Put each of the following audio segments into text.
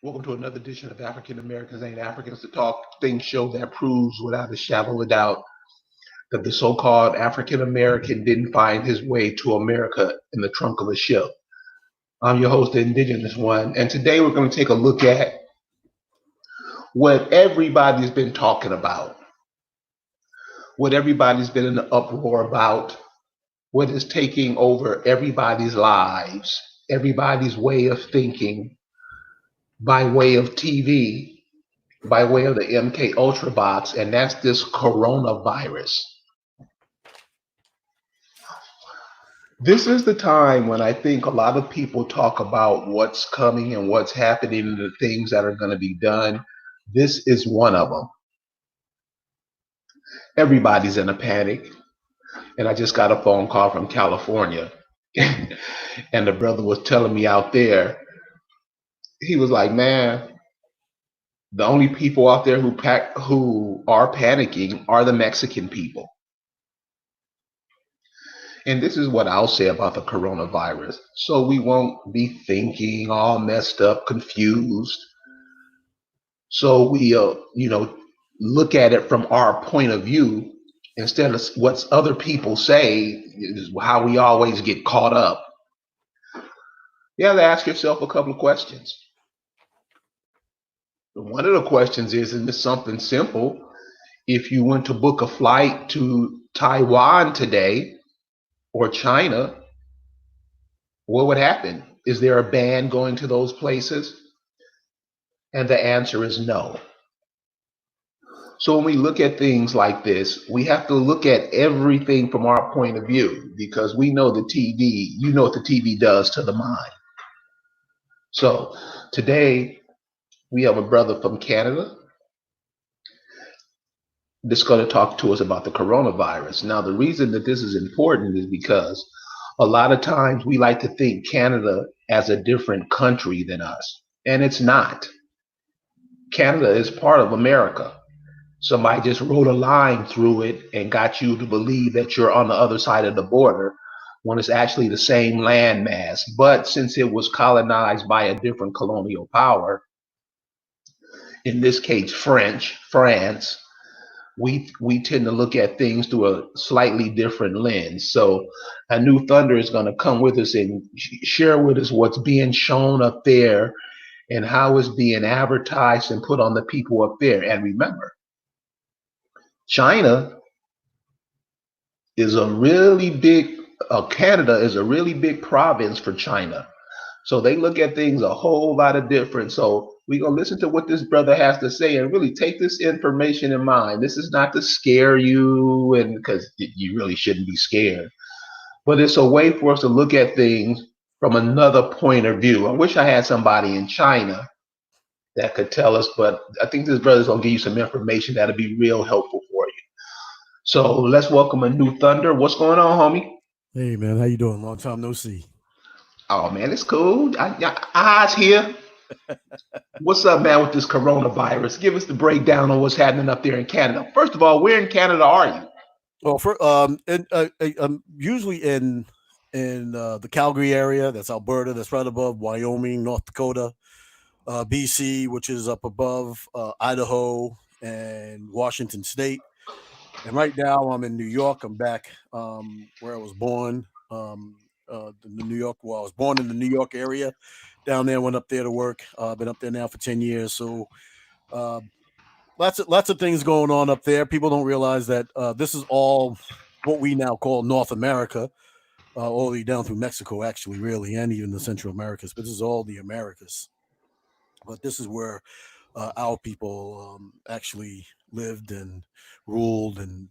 Welcome to another edition of African Americans Ain't Africans, the talk thing show that proves without a shadow of a doubt that the so called African American didn't find his way to America in the trunk of a ship. I'm your host, the Indigenous one, and today we're going to take a look at what everybody's been talking about, what everybody's been in the uproar about, what is taking over everybody's lives, everybody's way of thinking by way of TV, by way of the MK Ultra box, and that's this coronavirus. This is the time when I think a lot of people talk about what's coming and what's happening and the things that are going to be done. This is one of them. Everybody's in a panic. And I just got a phone call from California. And the brother was telling me out there, he was like, man, the only people out there who are panicking are the Mexican people. And this is what I'll say about the coronavirus. So we won't be thinking all messed up, confused. So we, look at it from our point of view instead of what other people say is how we always get caught up. You have to ask yourself a couple of questions. One of the questions is, and it's something simple. If you went to book a flight to Taiwan today or China, what would happen? Is there a ban going to those places? And the answer is no. So when we look at things like this, we have to look at everything from our point of view because we know the TV, you know what the TV does to the mind. So today we have a brother from Canada that's going to talk to us about the coronavirus. Now, the reason that this is important is because a lot of times we like to think Canada as a different country than us, and it's not. Canada is part of America. Somebody just wrote a line through it and got you to believe that you're on the other side of the border when it's actually the same landmass. But since it was colonized by a different colonial power, in this case France, we tend to look at things through a slightly different lens. So a new thunder is going to come with us and share with us what's being shown up there and how it's being advertised and put on the people up there. And remember, China is a really big, Canada is a really big province for China. So they look at things a whole lot of different. So we're going to listen to what this brother has to say and really take this information in mind. This is not to scare you, and because you really shouldn't be scared, but it's a way for us to look at things from another point of view. I wish I had somebody in China that could tell us, but I think this brother's going to give you some information that'll be real helpful for you. So let's welcome a new thunder. What's going on, homie? Hey man, how you doing? Long time no see. Oh man, it's cool. Eyes here. What's up, man, with this coronavirus? Give us the breakdown on what's happening up there in Canada. First of all, where in Canada are you? Well, for usually in the Calgary area. That's Alberta. That's right above Wyoming, North Dakota, BC, which is up above Idaho and Washington State. And right now, I'm in New York. I'm back where I was born. In the New York. Well, I was born in the New York area. Down there, went up there to work. Been up there now for 10 years. So uh, lots of things going on up there. People don't realize that this is all what we now call North America, all the way down through Mexico, actually, really, and even the Central Americas. But this is all the Americas. But this is where our people actually lived and ruled and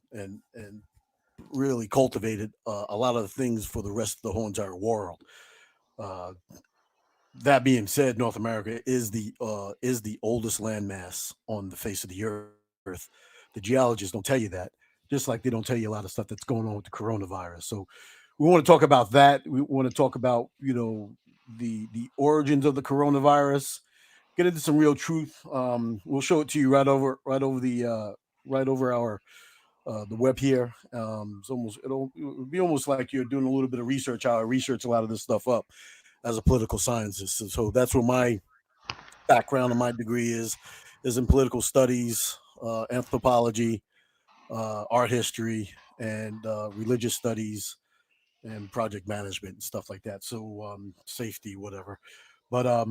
really cultivated a lot of the things for the rest of the whole entire world. Uh, that being said, North America is the oldest landmass on the face of the earth. The geologists don't tell you that, just like they don't tell you a lot of stuff that's going on with the coronavirus. So we want to talk about that. We want to talk about the origins of the coronavirus. Get into some real truth. We'll show it to you right over right over our the web here. It'll be almost like you're doing a little bit of research. How I research a lot of this stuff up as a political scientist. So that's where my background of my degree is in political studies, anthropology, art history, and religious studies and project management and stuff like that. So safety, whatever. But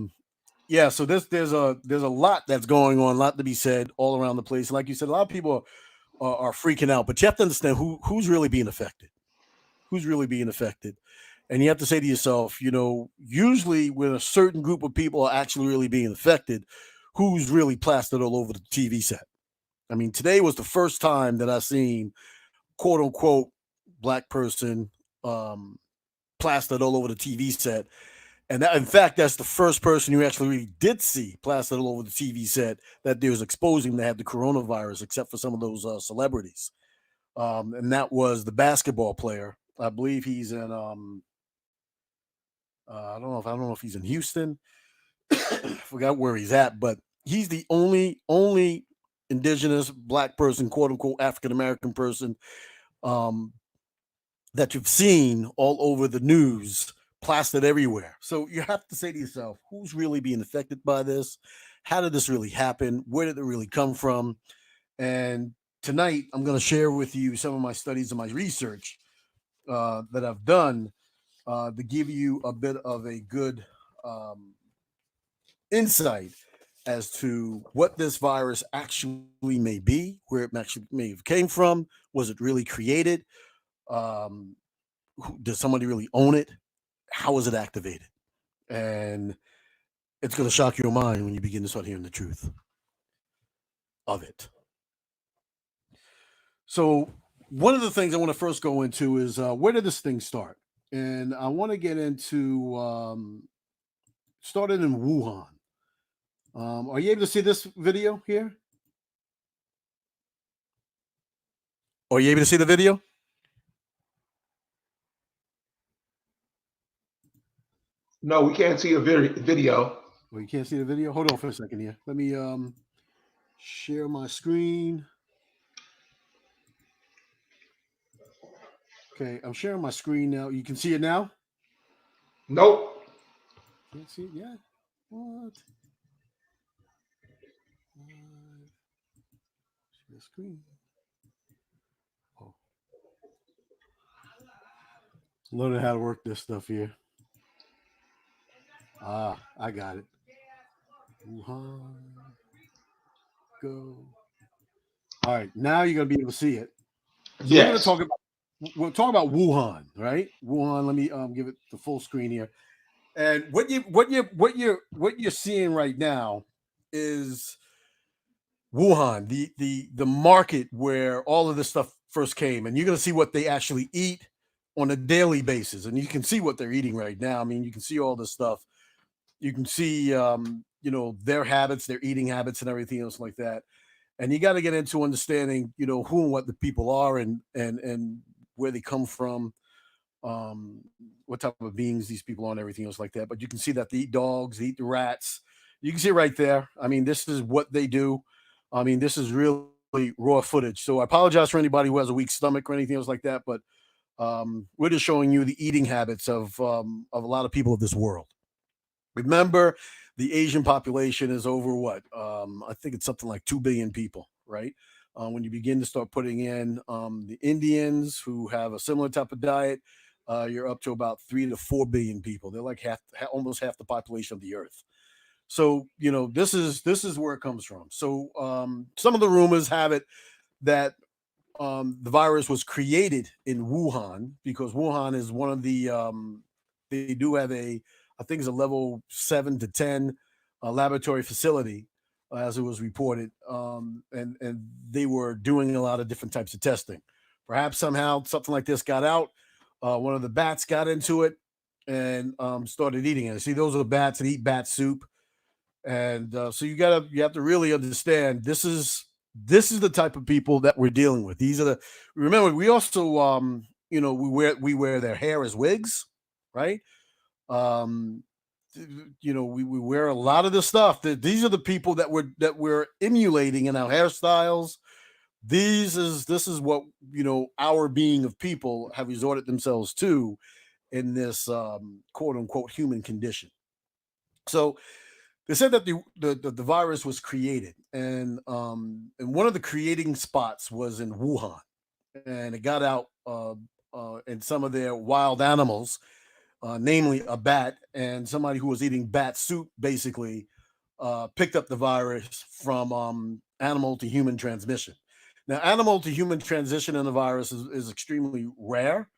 yeah, so there's a lot that's going on, a lot to be said all around the place. Like you said, a lot of people are freaking out, but you have to understand who's really being affected. Who's really being affected? And you have to say to yourself, usually when a certain group of people are actually really being affected, who's really plastered all over the TV set? I mean, today was the first time that I seen quote unquote black person um, plastered all over the TV set. And that, in fact, that's the first person you actually really did see plastered all over the TV set that they was exposing to have the coronavirus, except for some of those celebrities. And that was the basketball player. I believe he's in. I don't know if he's in Houston. I forgot where he's at, but he's the only indigenous black person, quote unquote African American person, um, that you've seen all over the news, plastered everywhere. So you have to say to yourself, who's really being affected by this? How did this really happen? Where did it really come from? And tonight, I'm going to share with you some of my studies and my research that I've done to give you a bit of a good um, insight as to what this virus actually may be, where it actually may have came from. Was it really created? Um, does somebody really own it? How is it activated? And it's going to shock your mind when you begin to start hearing the truth of it. So, one of the things I want to first go into is where did this thing start? And I want to get into started in Wuhan. Are you able to see this video here? Are you able to see the video? No, we can't see a video. Well, you can't see the video. Hold on for a second here. Let me share my screen. Okay, I'm sharing my screen now. You can see it now. Nope. Can't see it yet. What? Share screen. Oh, learning how to work this stuff here. Ah, I got it. Wuhan. Go. All right, now you're gonna be able to see it. So Yes. we'll talk about Wuhan, right? Wuhan. Let me give it the full screen here. And what you're seeing right now is Wuhan, the market where all of this stuff first came, and you're gonna see what they actually eat on a daily basis, and you can see what they're eating right now. I mean, you can see all this stuff. You can see their habits, their eating habits, and everything else like that. And you got to get into understanding, who and what the people are and where they come from, what type of beings these people are, and everything else like that. But you can see that they eat dogs, they eat the rats. You can see right there. I mean, this is what they do. I mean, this is really raw footage. So I apologize for anybody who has a weak stomach or anything else like that. But we're just showing you the eating habits of a lot of people of this world. Remember, the Asian population is over what? I think it's something like 2 billion people, right? When you begin to start putting in the Indians who have a similar type of diet, you're up to about 3 to 4 billion people. They're like almost half the population of the earth. So this is where it comes from. So some of the rumors have it that the virus was created in Wuhan because Wuhan is one of the they do have I think it's a level 7 to 10 laboratory facility as it was reported, and they were doing a lot of different types of testing. Perhaps somehow something like this got out. One of the bats got into it and started eating it. See, those are bats that eat bat soup, and so you have to really understand this is the type of people that we're dealing with. These are the remember we also we wear their hair as wigs, right? Um, we wear a lot of the stuff. These are the people that we're emulating in our hairstyles. This is what our being of people have resorted themselves to in this quote unquote human condition. So they said that the virus was created, and one of the creating spots was in Wuhan, and it got out in some of their wild animals, namely a bat, and somebody who was eating bat soup basically picked up the virus from animal to human transmission. Now, animal to human transition in the virus is extremely rare,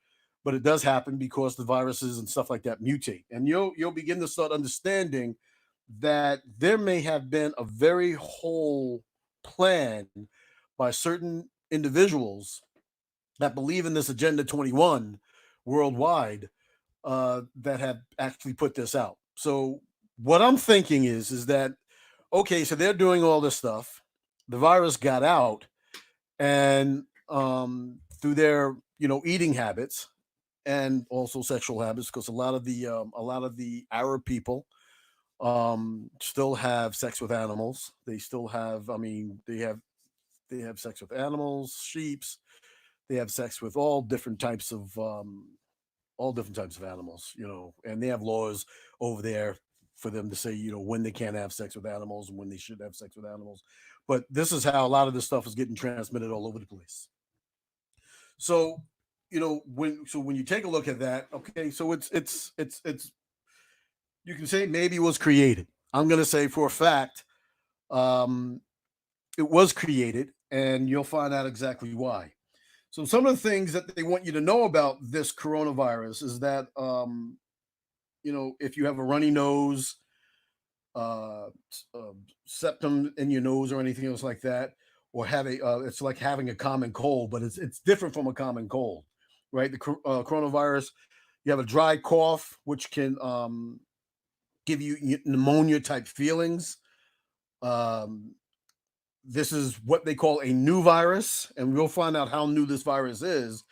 but it does happen because the viruses and stuff like that mutate, and you'll begin to start understanding that there may have been a very whole plan by certain individuals that believe in this Agenda 21 worldwide that have actually put this out. So what I'm thinking is that okay, so they're doing all this stuff. The virus got out, and through their eating habits and also sexual habits, because a lot of the Arab people still have sex with animals. They still have, I mean, they have sex with animals, sheep's. They have sex with all different types of animals, and they have laws over there for them to say, when they can't have sex with animals and when they should have sex with animals. But this is how a lot of this stuff is getting transmitted all over the place. So, when you take a look at that, okay, so it's you can say maybe it was created. I'm going to say for a fact, um, it was created, and you'll find out exactly why. So, some of the things that they want you to know about this coronavirus is that, if you have a runny nose, uh, septum in your nose, or anything else like that, or it's like having a common cold, but it's different from a common cold, right? The coronavirus, you have a dry cough, which can give you pneumonia type feelings. Um, this is what they call a new virus, and we'll find out how new this virus is.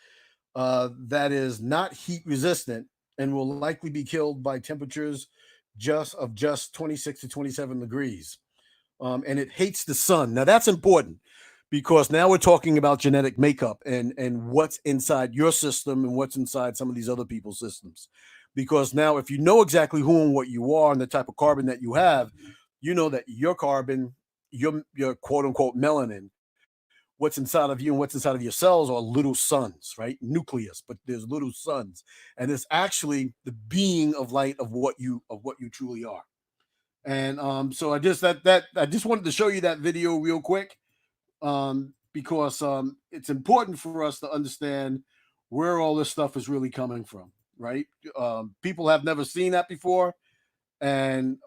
That is not heat resistant and will likely be killed by temperatures just 26 to 27 degrees. And it hates the sun. Now that's important because now we're talking about genetic makeup and what's inside your system and what's inside some of these other people's systems. Because now, if you know exactly who and what you are and the type of carbon that you have, you know that your carbon, your quote unquote melanin, what's inside of you and what's inside of your cells are little suns, right? Nucleus, but there's little suns, and it's actually the being of light of what you truly are. And so I just wanted to show you that video real quick, because it's important for us to understand where all this stuff is really coming from, right? People have never seen that before, and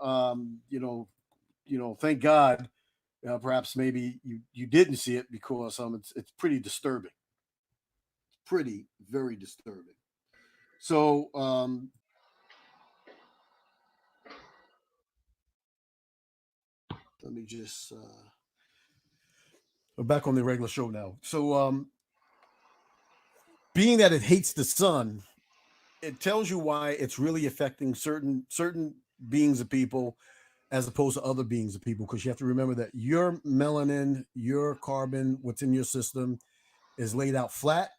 thank God. Perhaps maybe you didn't see it because it's pretty disturbing. It's pretty very disturbing. So let me just we're back on the regular show now. So being that it hates the sun, it tells you why it's really affecting certain beings of people as opposed to other beings of people, because you have to remember that your melanin, your carbon, what's in your system is laid out flat.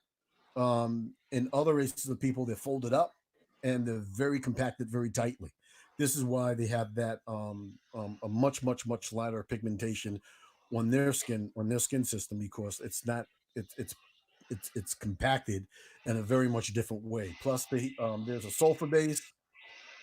In other races of people, they're folded up and they're very compacted very tightly. This is why they have that a much much lighter pigmentation on their skin system, because it's compacted in a very much different way. Plus, there's a sulfur base.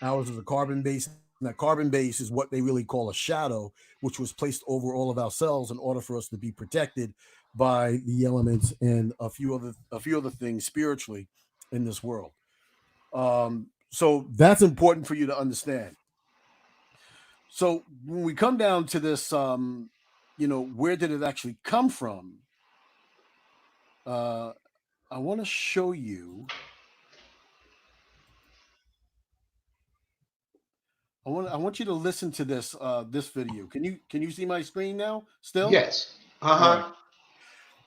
Ours is a carbon base. And that carbon base is what they really call a shadow, which was placed over all of our cells in order for us to be protected by the elements and a few other things spiritually in this world. So that's important for you to understand. So when we come down to this, where did it actually come from? Uh, I want to show you. I want you to listen to this video. Can you see my screen now? Still? Yes. All right.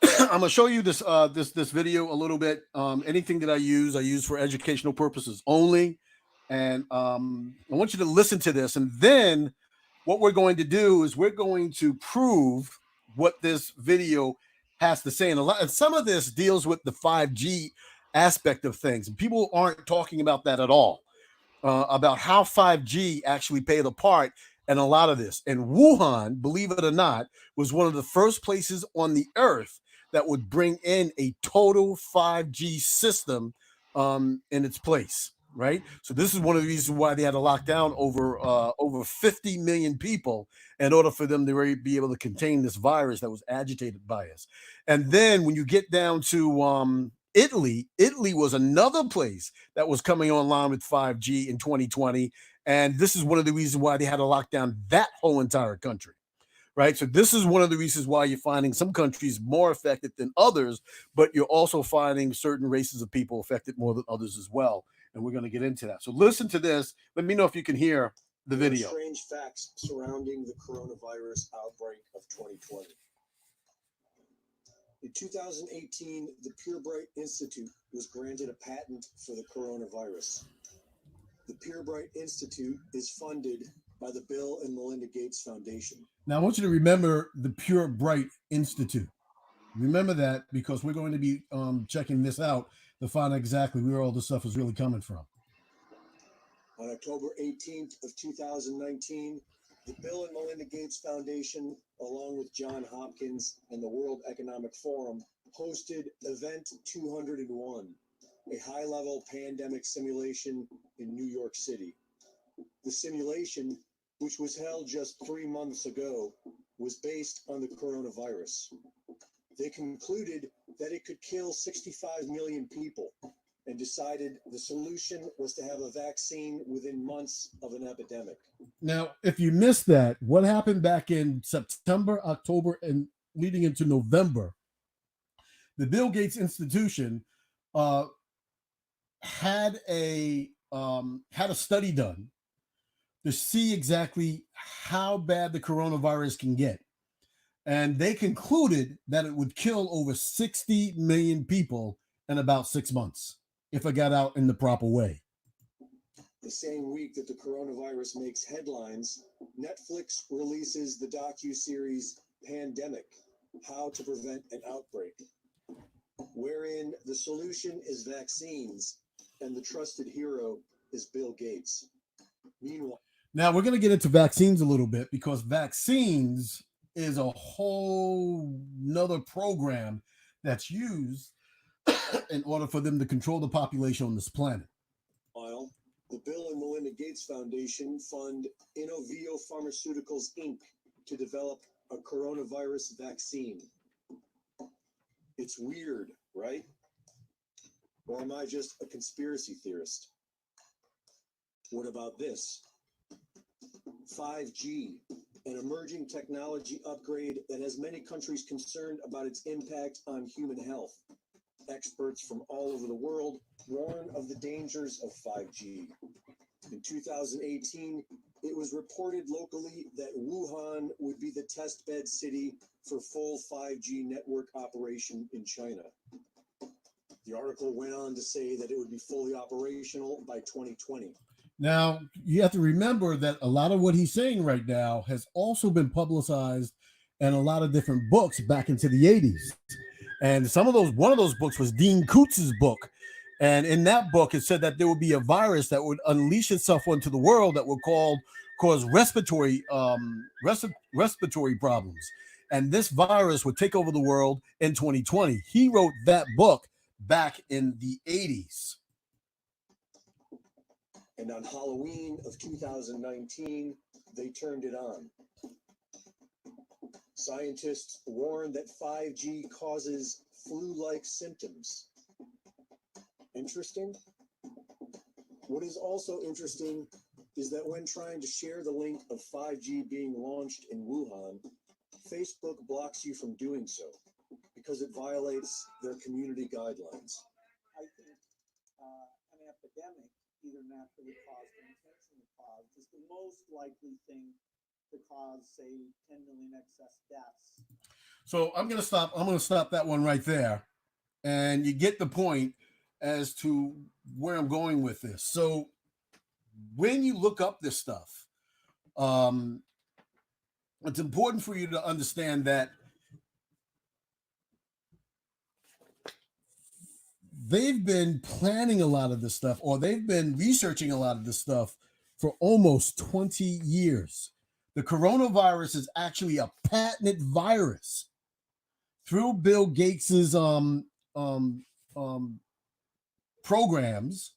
Uh-huh. I'm gonna show you this video a little bit. Anything that I use for educational purposes only, and I want you to listen to this. And then what we're going to do is we're going to prove what this video has to say. And some of this deals with the 5G aspect of things, and people aren't talking about that at all. About how 5G actually played a part and a lot of this. And Wuhan, believe it or not, was one of the first places on the earth that would bring in a total 5G system in its place. Right, so this is one of the reasons why they had to lock down over 50 million people in order for them to be able to contain this virus that was agitated by us. And then when you get down to Italy was another place that was coming online with 5G in 2020, and this is one of the reasons why they had to lock down that whole entire country. Right. So this is one of the reasons why you're finding some countries more affected than others, but you're also finding certain races of people affected more than others as well. And we're going to get into that. So listen to this. Let me know if you can hear the video. Strange facts surrounding the coronavirus outbreak of 2020. In 2018, the Purebright Institute was granted a patent for the coronavirus. The Purebright Institute is funded by the Bill and Melinda Gates Foundation. Now, I want you to remember the Purebright Institute. Remember that, because we're going to be checking this out to find out exactly where all this stuff is really coming from. On October 18th of 2019, the Bill and Melinda Gates Foundation, along with Johns Hopkins and the World Economic Forum, hosted Event 201, a high-level pandemic simulation in New York City. The simulation, which was held just 3 months ago, was based on the coronavirus. They concluded that it could kill 65 million people and decided the solution was to have a vaccine within months of an epidemic. Now, if you missed that, what happened back in September, October, and leading into November, the Bill Gates Institution had a study done to see exactly how bad the coronavirus can get. And they concluded that it would kill over 60 million people in about 6 months if it got out in the proper way. The same week that the coronavirus makes headlines, Netflix releases the docu-series Pandemic: How to Prevent an Outbreak, wherein the solution is vaccines and the trusted hero is Bill Gates. Meanwhile, now we're going to get into vaccines a little bit, because vaccines is a whole nother program that's used in order for them to control the population on this planet. While the Bill and Melinda Gates Foundation fund Innovio Pharmaceuticals Inc. to develop a coronavirus vaccine. It's weird, right? Or am I just a conspiracy theorist? What about this? 5G, an emerging technology upgrade that has many countries concerned about its impact on human health. Experts from all over the world warn of the dangers of 5G. In 2018, it was reported locally that Wuhan would be the testbed city for full 5G network operation in China. The article went on to say that it would be fully operational by 2020. Now, you have to remember that a lot of what he's saying right now has also been publicized in a lot of different books back into the 80s. And one of those books was Dean Kootz's book. And in that book, it said that there would be a virus that would unleash itself onto the world that would cause respiratory problems. And this virus would take over the world in 2020. He wrote that book back in the 80s. And on Halloween of 2019, they turned it on. Scientists warn that 5G causes flu-like symptoms. Interesting? What is also interesting is that when trying to share the link of 5G being launched in Wuhan, Facebook blocks you from doing so because it violates their community guidelines. I think an epidemic, either naturally caused or intentionally caused, is the most likely thing to cause, say, 10 million excess deaths. So I'm going to stop that one right there. And you get the point as to where I'm going with this. So when you look up this stuff, it's important for you to understand that they've been planning a lot of this stuff, or they've been researching a lot of this stuff for almost 20 years. The coronavirus is actually a patented virus through Bill Gates's programs,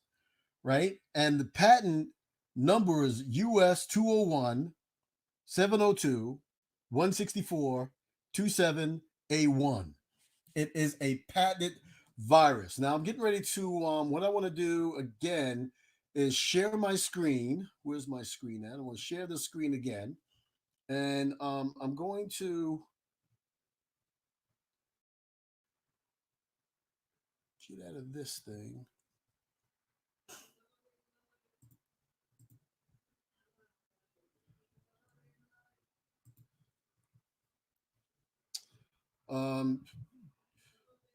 right? And the patent number is US 201 702 164 27A1. It is a patented virus. Now I'm getting ready to what I want to do again is share my screen. Where's my screen at? I want to share the screen again. And I'm going to get out of this thing.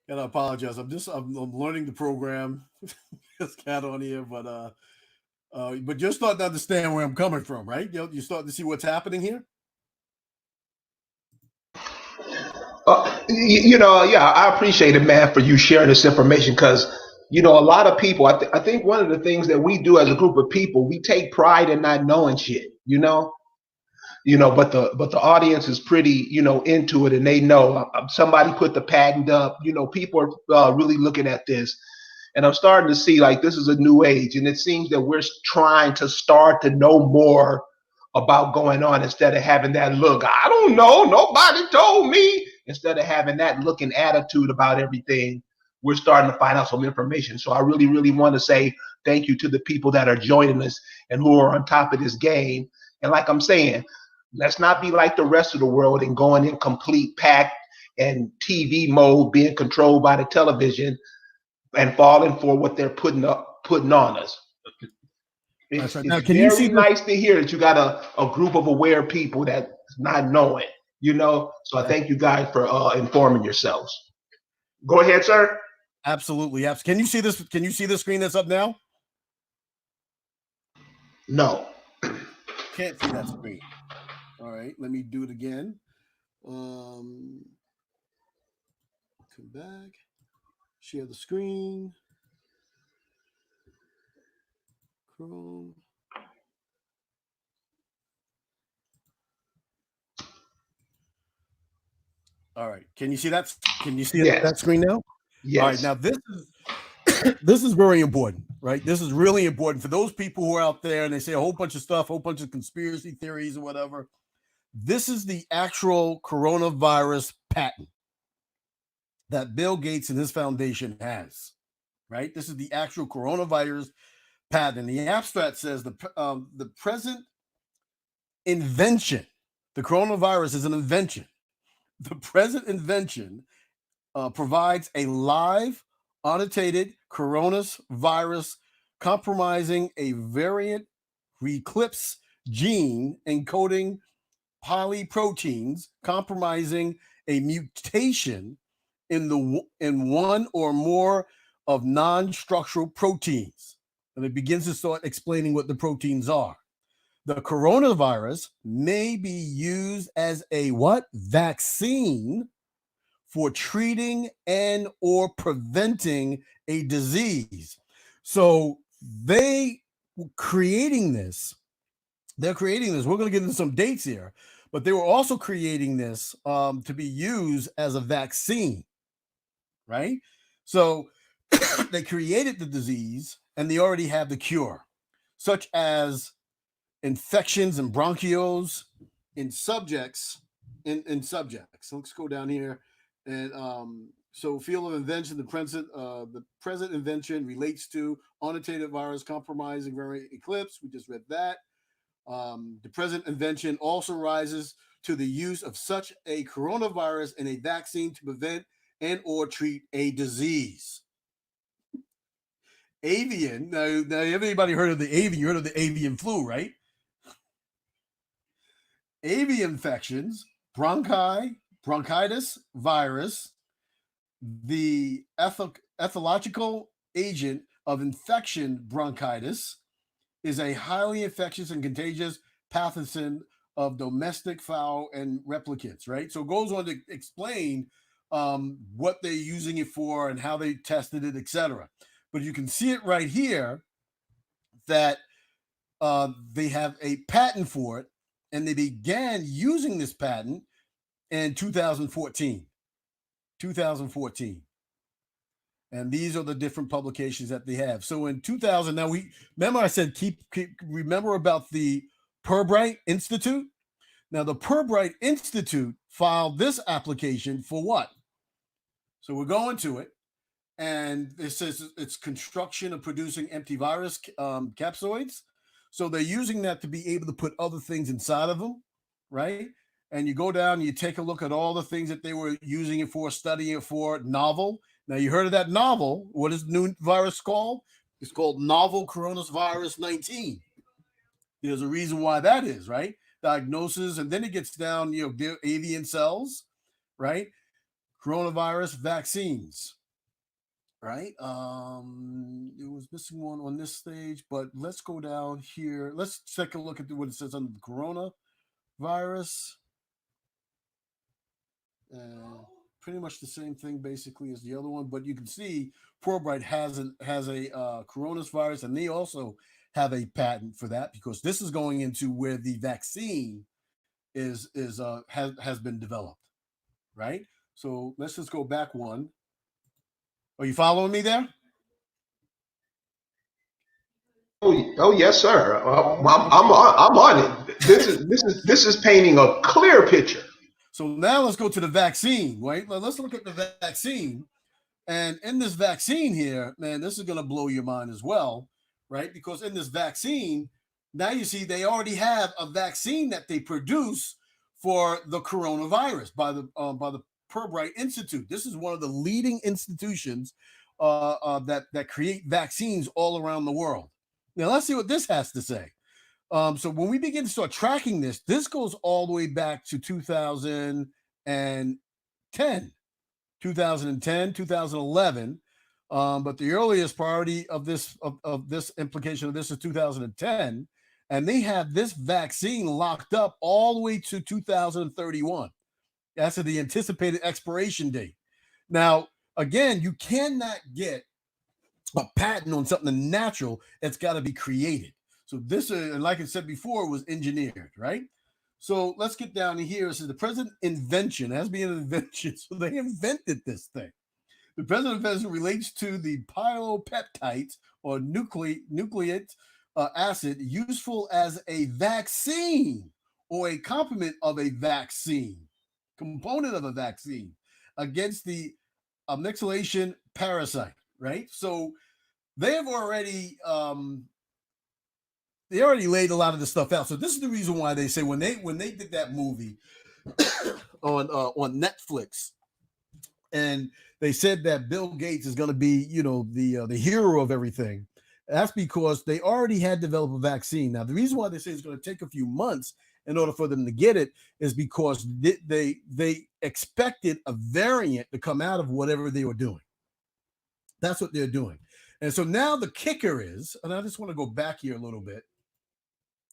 Gotta apologize. I'm learning the program. This cat on here, but you're starting to understand where I'm coming from, right? You're starting to see what's happening here. Yeah, I appreciate it, man, for you sharing this information because, a lot of people, I think one of the things that we do as a group of people, we take pride in not knowing shit, but the audience is pretty, into it and they know somebody put the patent up, people are really looking at this. And I'm starting to see like this is a new age, and it seems that we're trying to start to know more about going on instead of having that look. I don't know. Nobody told me. Instead of having that look and attitude about everything, we're starting to find out some information. So I really, really want to say thank you to the people that are joining us and who are on top of this game. And like I'm saying, let's not be like the rest of the world and going in complete pack and TV mode, being controlled by the television and falling for what they're putting on us. It's, right. it's Now, can you see very nice to hear that you got a group of aware people that's not knowing, So I thank you guys for informing yourselves. Go ahead, sir. Absolutely. Can you see this? Can you see the screen that's up now? No. Can't see that screen. All right, let me do it again. Come back. Share the screen. Chrome. All right. Can you see that? Can you see that screen now? Yes. All right. Now this is very important, right? This is really important for those people who are out there and they say a whole bunch of stuff, a whole bunch of conspiracy theories or whatever. This is the actual coronavirus patent that Bill Gates and his foundation has, right? This is the actual coronavirus patent. The abstract says the present invention, the coronavirus is an invention. The present invention provides a live, annotated coronavirus compromising a variant reclipse gene encoding polyproteins, compromising a mutation in one or more of non-structural proteins. And it begins to start explaining what the proteins are. The coronavirus may be used as a what? Vaccine for treating and or preventing a disease. So they're creating this. We're going to get into some dates here, but they were also creating this to be used as a vaccine, right? So they created the disease and they already have the cure, such as infections and bronchioles in subjects. So let's go down here. And so field of invention, the present invention relates to annotated virus compromising variant eclipse. We just read that. The present invention also rises to the use of such a coronavirus in a vaccine to prevent and or treat a disease. Avian. Now everybody heard of the avian? You heard of the avian flu, right? Avian infections, bronchitis virus, the ethological agent of infection bronchitis is a highly infectious and contagious pathogen of domestic fowl and replicants, right? So it goes on to explain what they're using it for and how they tested it, etc. But you can see it right here that they have a patent for it, and they began using this patent in 2014. 2014. And these are the different publications that they have. So in 2000, now we remember I said remember about the Pirbright Institute. Now the Pirbright Institute filed this application for what? So we're going to it, and it says it's construction of producing empty virus capsids. So they're using that to be able to put other things inside of them, right? And you go down and you take a look at all the things that they were using it for, studying it for. Novel. Now you heard of that novel. What is the new virus called? It's called novel coronavirus 19. There's a reason why that is, right? Diagnosis, and then it gets down, avian cells, right? Coronavirus vaccines, right? It was missing one on this stage, but let's go down here. Let's take a look at what it says on the coronavirus. Pretty much the same thing basically as the other one, but you can see Pirbright has a coronavirus, and they also have a patent for that because this is going into where the vaccine has been developed, right? So let's just go back one. Are you following me there? Oh yes, sir. I'm on it. This is painting a clear picture. So now let's go to the vaccine, right? Let's look at the vaccine. And in this vaccine here, man, this is going to blow your mind as well, right? Because in this vaccine, now you see they already have a vaccine that they produce for the coronavirus by the Pirbright Institute. This is one of the leading institutions that create vaccines all around the world. Now let's see what this has to say. So when we begin to start tracking this goes all the way back to 2010, 2011. But the earliest priority of this implication of this is 2010, and they have this vaccine locked up all the way to 2031. That's the anticipated expiration date. Now, again, you cannot get a patent on something natural. It's got to be created. So this, and like I said before, was engineered, right? So let's get down to here. It says the present invention has been an invention. So they invented this thing. The present invention relates to the pyropeptides or nucleic acid useful as a vaccine or a component of a vaccine against the amyxilation parasite, right? So they've already laid a lot of this stuff out. So this is the reason why they say when they did that movie on Netflix, and they said that Bill Gates is going to be, the hero of everything. That's because they already had developed a vaccine. Now, the reason why they say it's going to take a few months in order for them to get it is because they expected a variant to come out of whatever they were doing. That's what they're doing. And so now the kicker is, and I just want to go back here a little bit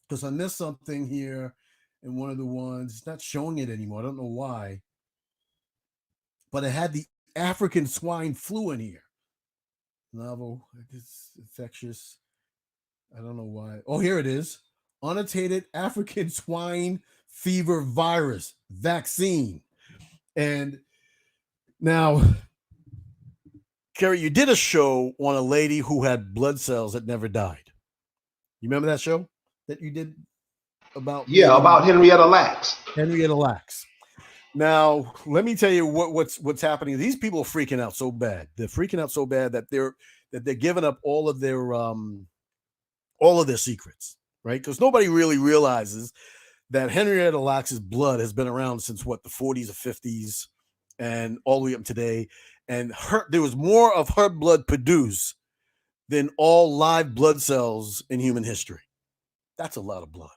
because I missed something here in one of the ones. It's not showing it anymore. I don't know why. But it had the African swine flu in here. Novel, it's infectious. I don't know why. Oh, here it is. Annotated African swine fever virus vaccine. And now, Kerry, you did a show on a lady who had blood cells that never died. You remember that show that you did about? Yeah, about Henrietta Lacks. Henrietta Lacks. Now, let me tell you what's happening. These people are freaking out so bad. They're freaking out so bad that they're giving up all of their secrets, right? Because nobody really realizes that Henrietta Lacks' blood has been around since the 40s or 50s, and all the way up today. And there was more of her blood produced than all live blood cells in human history. That's a lot of blood.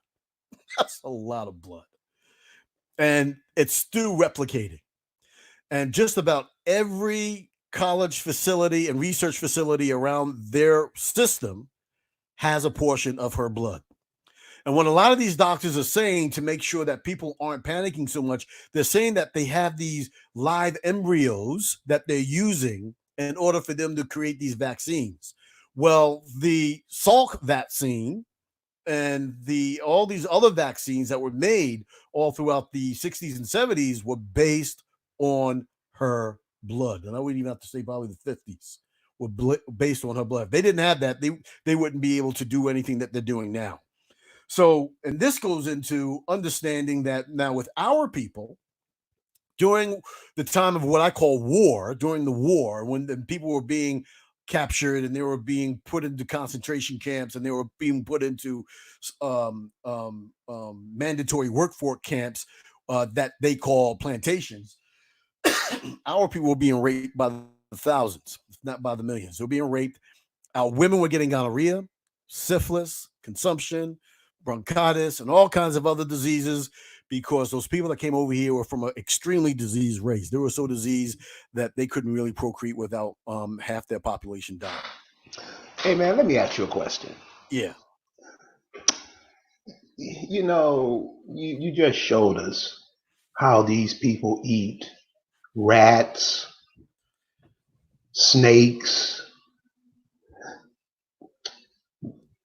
That's a lot of blood. And it's still replicating. And just about every college facility and research facility around their system has a portion of her blood. And what a lot of these doctors are saying to make sure that people aren't panicking so much, they're saying that they have these live embryos that they're using in order for them to create these vaccines. Well, the Salk vaccine and the all these other vaccines that were made all throughout the 60s and 70s were based on her blood. And I wouldn't even have to say probably the 50s were based on her blood. If they didn't have that, they wouldn't be able to do anything that they're doing now. So, and this goes into understanding that now with our people during the time of what I call war, during the war, when the people were being captured and they were being put into concentration camps and they were being put into mandatory workforce camps that they call plantations, our people were being raped by the thousands, not by the millions. They were being raped. Our women were getting gonorrhea, syphilis, consumption, bronchitis, and all kinds of other diseases because those people that came over here were from an extremely diseased race. They were so diseased that they couldn't really procreate without half their population dying. Hey man, let me ask you a question. Yeah. You just showed us how these people eat rats, snakes,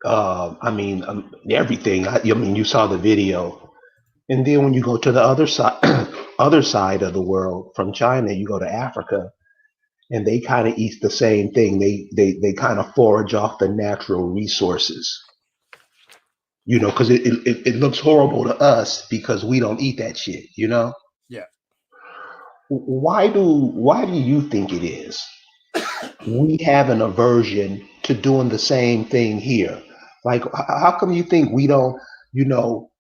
everything. I mean, you saw the video. And then when you go to the other side, other side of the world from China, you go to Africa, and they kind of eat the same thing. They kind of forage off the natural resources, because it looks horrible to us because we don't eat that shit. Yeah. Why do you think it is we have an aversion to doing the same thing here? Like, how come you think we don't,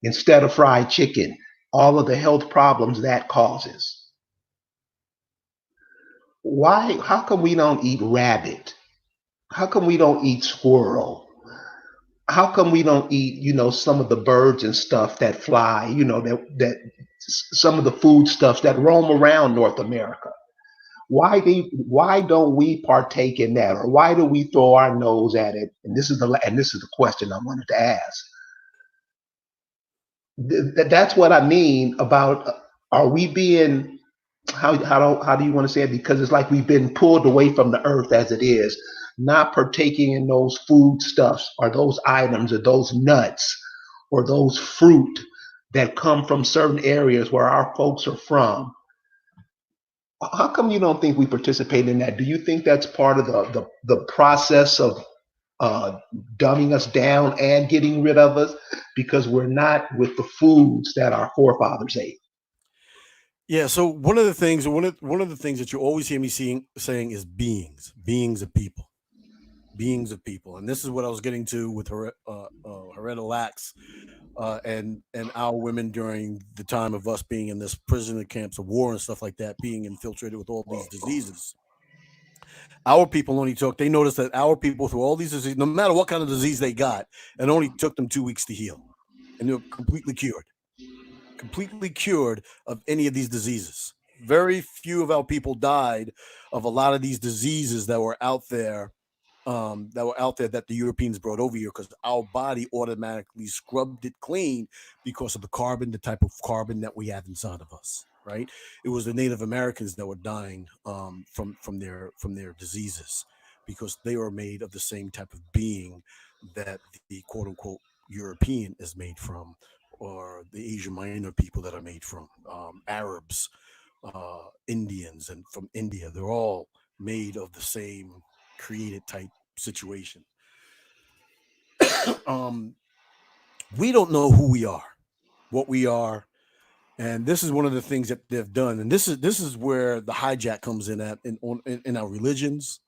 instead of fried chicken, all of the health problems that causes? Why? How come we don't eat rabbit? How come we don't eat squirrel? How come we don't eat, some of the birds and stuff that fly, some of the food stuffs that roam around North America? Why don't we partake in that, or why do we throw our nose at it? And this is the question I wanted to ask. That's what I mean about, are we being, how do you want to say it? Because it's like we've been pulled away from the earth as it is, not partaking in those food stuffs or those items or those nuts or those fruit that come from certain areas where our folks are from. How come you don't think we participate in that? Do you think that's part of the process of uh, dumbing us down and getting rid of us because we're not with the foods that our forefathers ate? Yeah. So one of the things that you always hear me saying is beings of people, beings of people, and this is what I was getting to with Heretta Lacks and our women during the time of us being in this prisoner camps of war and stuff like that, being infiltrated with all these diseases. Our people only took. They noticed that our people through all these diseases, no matter what kind of disease they got, it only took them 2 weeks to heal, and they were completely cured of any of these diseases. Very few of our people died of a lot of these diseases that were out there that the Europeans brought over here because our body automatically scrubbed it clean because of the type of carbon that we have inside of us. Right? It was the Native Americans that were dying from their diseases because they were made of the same type of being that the quote unquote European is made from, or the Asian minor people that are made from, Arabs, Indians, and from India. They're all made of the same created type situation. um, we don't know who we are, what we are, and this is one of the things that they've done. And this is where the hijack comes in at in our religions.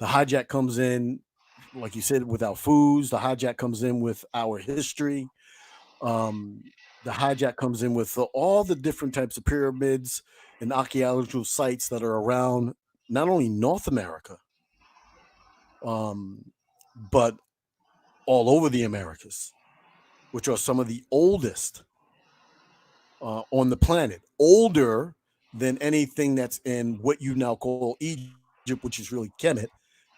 The hijack comes in, like you said, with our foods. The hijack comes in with our history. Um, the hijack comes in with all the different types of pyramids and archaeological sites that are around not only North America, um, but all over the Americas, which are some of the oldest on the planet, older than anything that's in what you now call Egypt, which is really Kemet.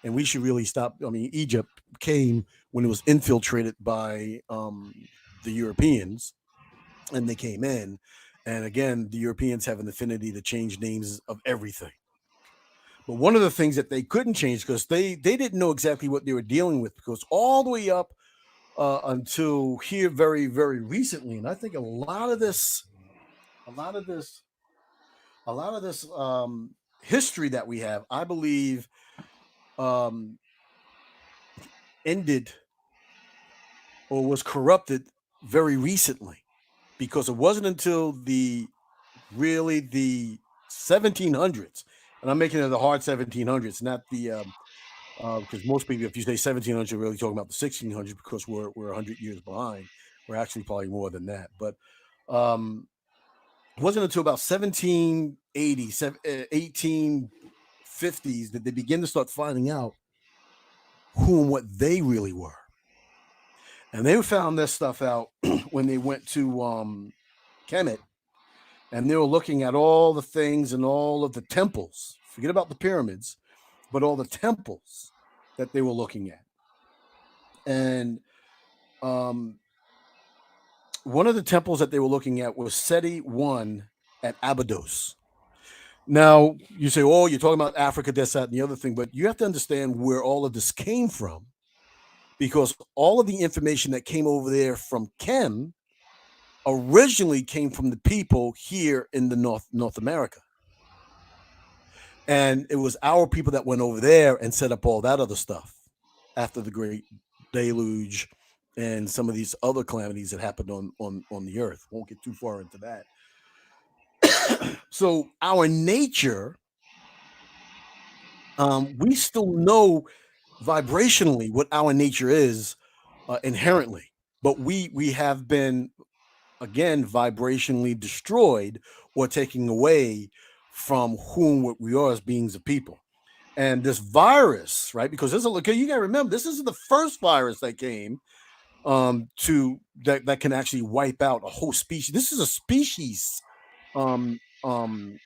And we should really stop. I mean, Egypt came when it was infiltrated by the Europeans, and they came in. And again, the Europeans have an affinity to change names of everything. But one of the things that they couldn't change because they didn't know exactly what they were dealing with because all the way up until here very, very recently. And I think a lot of this, a lot of this history that we have, I believe, um, ended or was corrupted very recently, because it wasn't until the 1700s, and I'm making it the hard 1700s, not the because most people, if you say 1700, you're really talking about the 1600s, because we're 100 years behind. We're actually probably more than that, but um, it wasn't until about 1780, 1850s that they begin to start finding out who and what they really were. And they found this stuff out when they went to Kemet, and they were looking at all the things and all of the temples. Forget about the pyramids, but all the temples that they were looking at. And um, one of the temples that they were looking at was Seti I at Abydos. Now, you say, oh, you're talking about Africa, this, that, and the other thing, but you have to understand where all of this came from, because all of the information that came over there from Kem originally came from the people here in the North America. And it was our people that went over there and set up all that other stuff after the great deluge and some of these other calamities that happened on the earth. Won't get too far into that. So our nature, we still know vibrationally what our nature is inherently, but we have been, again, vibrationally destroyed or taken away from whom what we are as beings of people. And this virus, right? Because this is, okay, you got to remember, this isn't the first virus that came to that can actually wipe out a whole species. This is a species um, um,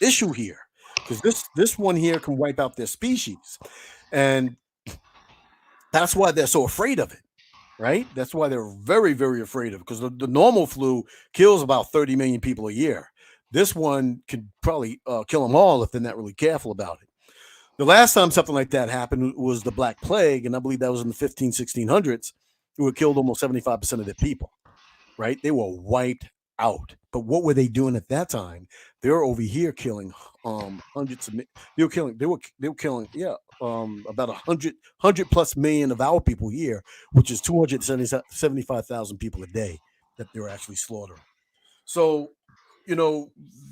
issue here, because this one here can wipe out their species, and that's why they're so afraid of it. Right? That's why they're very, very afraid of it, because the normal flu kills about 30 million people a year. This one could probably kill them all if they're not really careful about it. The last time something like that happened was the Black Plague, and I believe that was in the 1600s. It killed almost 75% of their people, right? They were wiped out. But what were they doing at that time? They were over here killing hundreds of they were killing, yeah, about 100 plus million of our people here, which is 275,000 people a day that they were actually slaughtering. So, you know,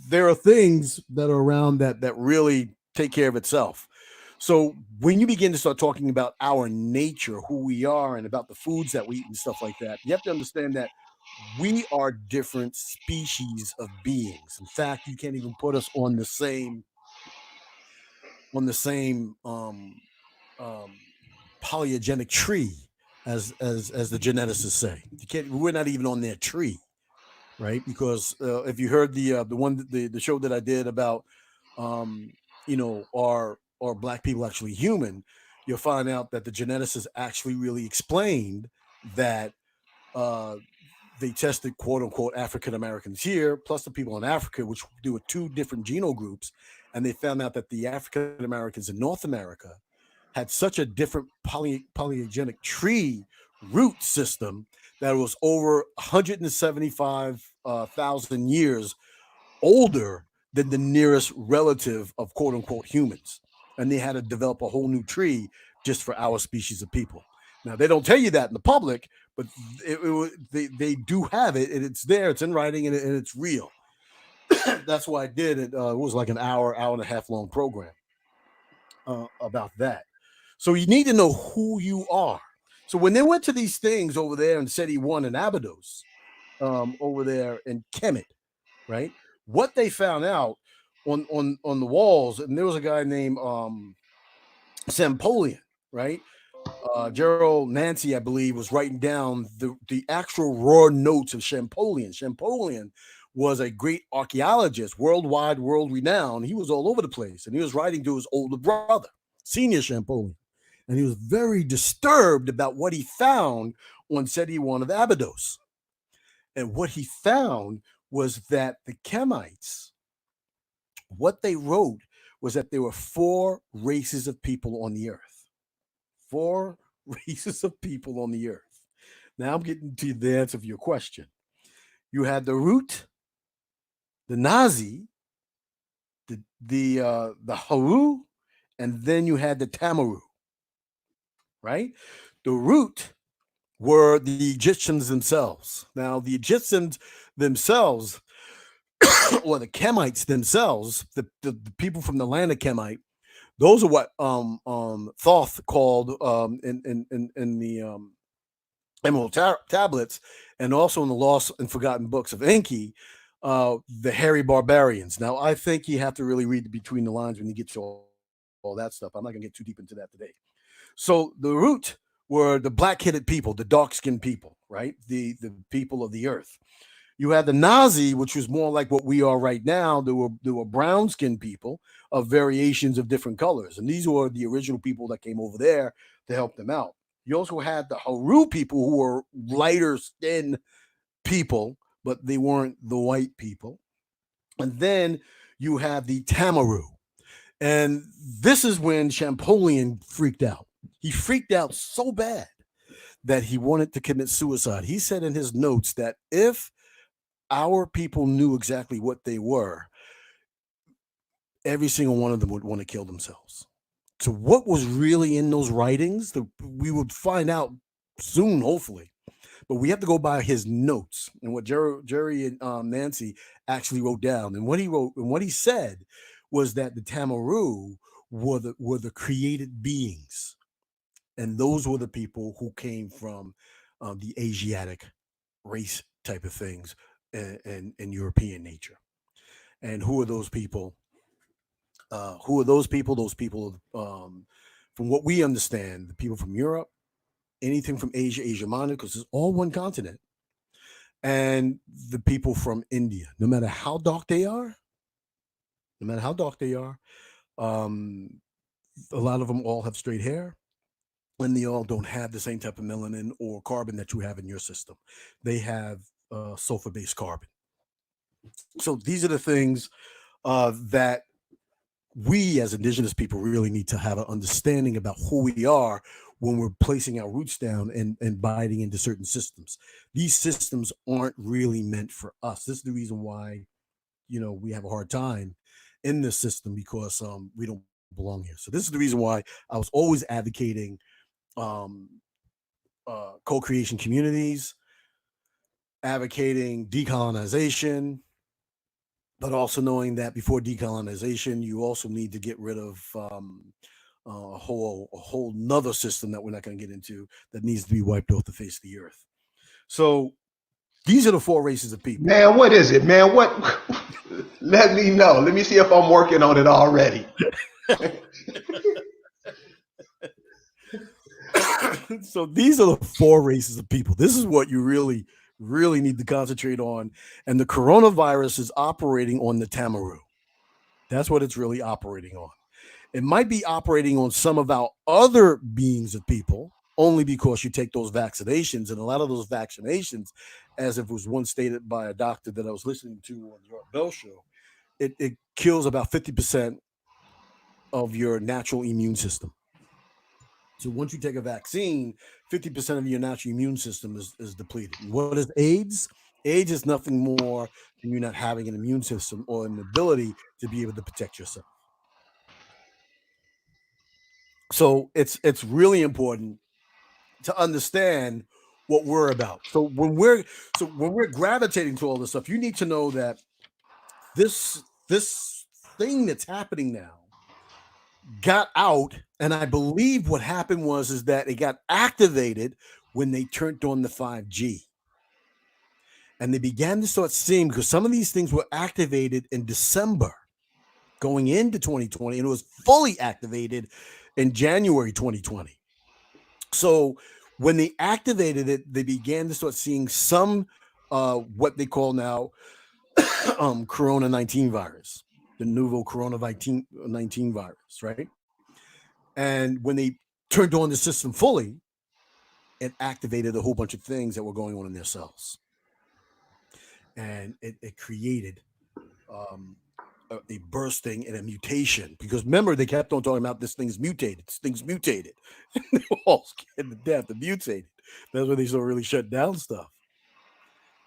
there are things that are around that really take care of itself. So when you begin to start talking about our nature, who we are, and about the foods that we eat and stuff like that, you have to understand that we are different species of beings. In fact, you can't even put us on the same um, polygenic tree as the geneticists say. You can't. We're not even on their tree, right? Because if you heard the show that I did about um, are black people actually human, you'll find out that the geneticists actually really explained that uh, they tested quote unquote African Americans here, plus the people in Africa, which do with two different genome groups, and they found out that the African Americans in North America had such a different polygenic tree root system that was over 175,000 years older than the nearest relative of quote unquote humans. And they had to develop a whole new tree just for our species of people. Now, they don't tell you that in the public, but they do have it, and it's there, it's in writing, and it's real. That's why I did it. It was like an hour and a half long program about that. So you need to know who you are. So when they went to these things over there in SETI 1 and Abydos, over there in Kemet, right? What they found out on the walls, and there was a guy named Sampolian, right? Gerald Nancy, I believe, was writing down the actual raw notes of Champollion. Champollion was a great archaeologist, worldwide, world renowned. He was all over the place, and he was writing to his older brother, Senior Champollion, and he was very disturbed about what he found on SETI 1 of Abydos. And what he found was that the Kemites, what they wrote was that there were four races of people on the earth. Four races of people on the earth. Now I'm getting to the answer of your question. You had the root, the Nazi, the Haru, and then you had the Tamaru, right? The root were the Egyptians themselves. Now, the Egyptians themselves, or the Kemites themselves, the people from the land of Kemite, those are what Thoth called in the Emerald tablets, and also in the lost and forgotten books of Enki, the hairy barbarians. Now, I think you have to really read between the lines when you get to all that stuff. I'm not going to get too deep into that today. So the root were the black-headed people, the dark-skinned people, right? The people of the earth. You had the Nazi, which was more like what we are right now. There were brown-skinned people of variations of different colors, and these were the original people that came over there to help them out. You also had the Haru people, who were lighter skinned people, but they weren't the white people. And then you have the Tamaru. And this is when Champollion freaked out. He freaked out so bad that he wanted to commit suicide. He said in his notes that if our people knew exactly what they were, every single one of them would want to kill themselves. So, what was really in those writings, we would find out soon, hopefully. But we have to go by his notes and what Jerry and Nancy actually wrote down. And what he wrote and what he said was that the Tamaru were the created beings, and those were the people who came from the Asiatic race type of things and European nature. And who are those people? Who are those people? Those people, from what we understand, the people from Europe, anything from Asia, Asia Minor, because it's all one continent, and the people from India. No matter how dark they are, no matter how dark they are, um, a lot of them all have straight hair, and they all don't have the same type of melanin or carbon that you have in your system. They have sulfur-based carbon. So these are the things that we as indigenous people really need to have an understanding about who we are when we're placing our roots down and biting into certain systems. These systems aren't really meant for us. This is the reason why, we have a hard time in this system, because we don't belong here. So this is the reason why I was always advocating um, co-creation communities, advocating decolonization, but also knowing that before decolonization, you also need to get rid of a whole nother system that we're not going to get into, that needs to be wiped off the face of the earth. So these are the four races of people. Man, what is it, man? What? Let me know. Let me see if I'm working on it already. So these are the four races of people. This is what you really, really need to concentrate on. And the coronavirus is operating on the Tamaru. That's what it's really operating on. It might be operating on some of our other beings of people, only because you take those vaccinations, and a lot of those vaccinations, as if it was one stated by a doctor that I was listening to on the Art Bell show, it kills about 50% of your natural immune system. So once you take a vaccine, 50% of your natural immune system is depleted. And what is AIDS? AIDS is nothing more than you not having an immune system or an ability to be able to protect yourself. So it's really important to understand what we're about. So when we're gravitating to all this stuff, you need to know that this thing that's happening now got out, and I believe what happened was is that it got activated when they turned on the 5G. And they began to start seeing, because some of these things were activated in December going into 2020, and it was fully activated in January 2020. So when they activated it, they began to start seeing some what they call now Corona 19 virus, the novel Corona 19 virus, right? And when they turned on the system fully, it activated a whole bunch of things that were going on in their cells, and it created um, a bursting and a mutation. Because remember, they kept on talking about this thing's mutated. This thing's mutated. They were all scared to death of mutated. That's when they started really shut down stuff.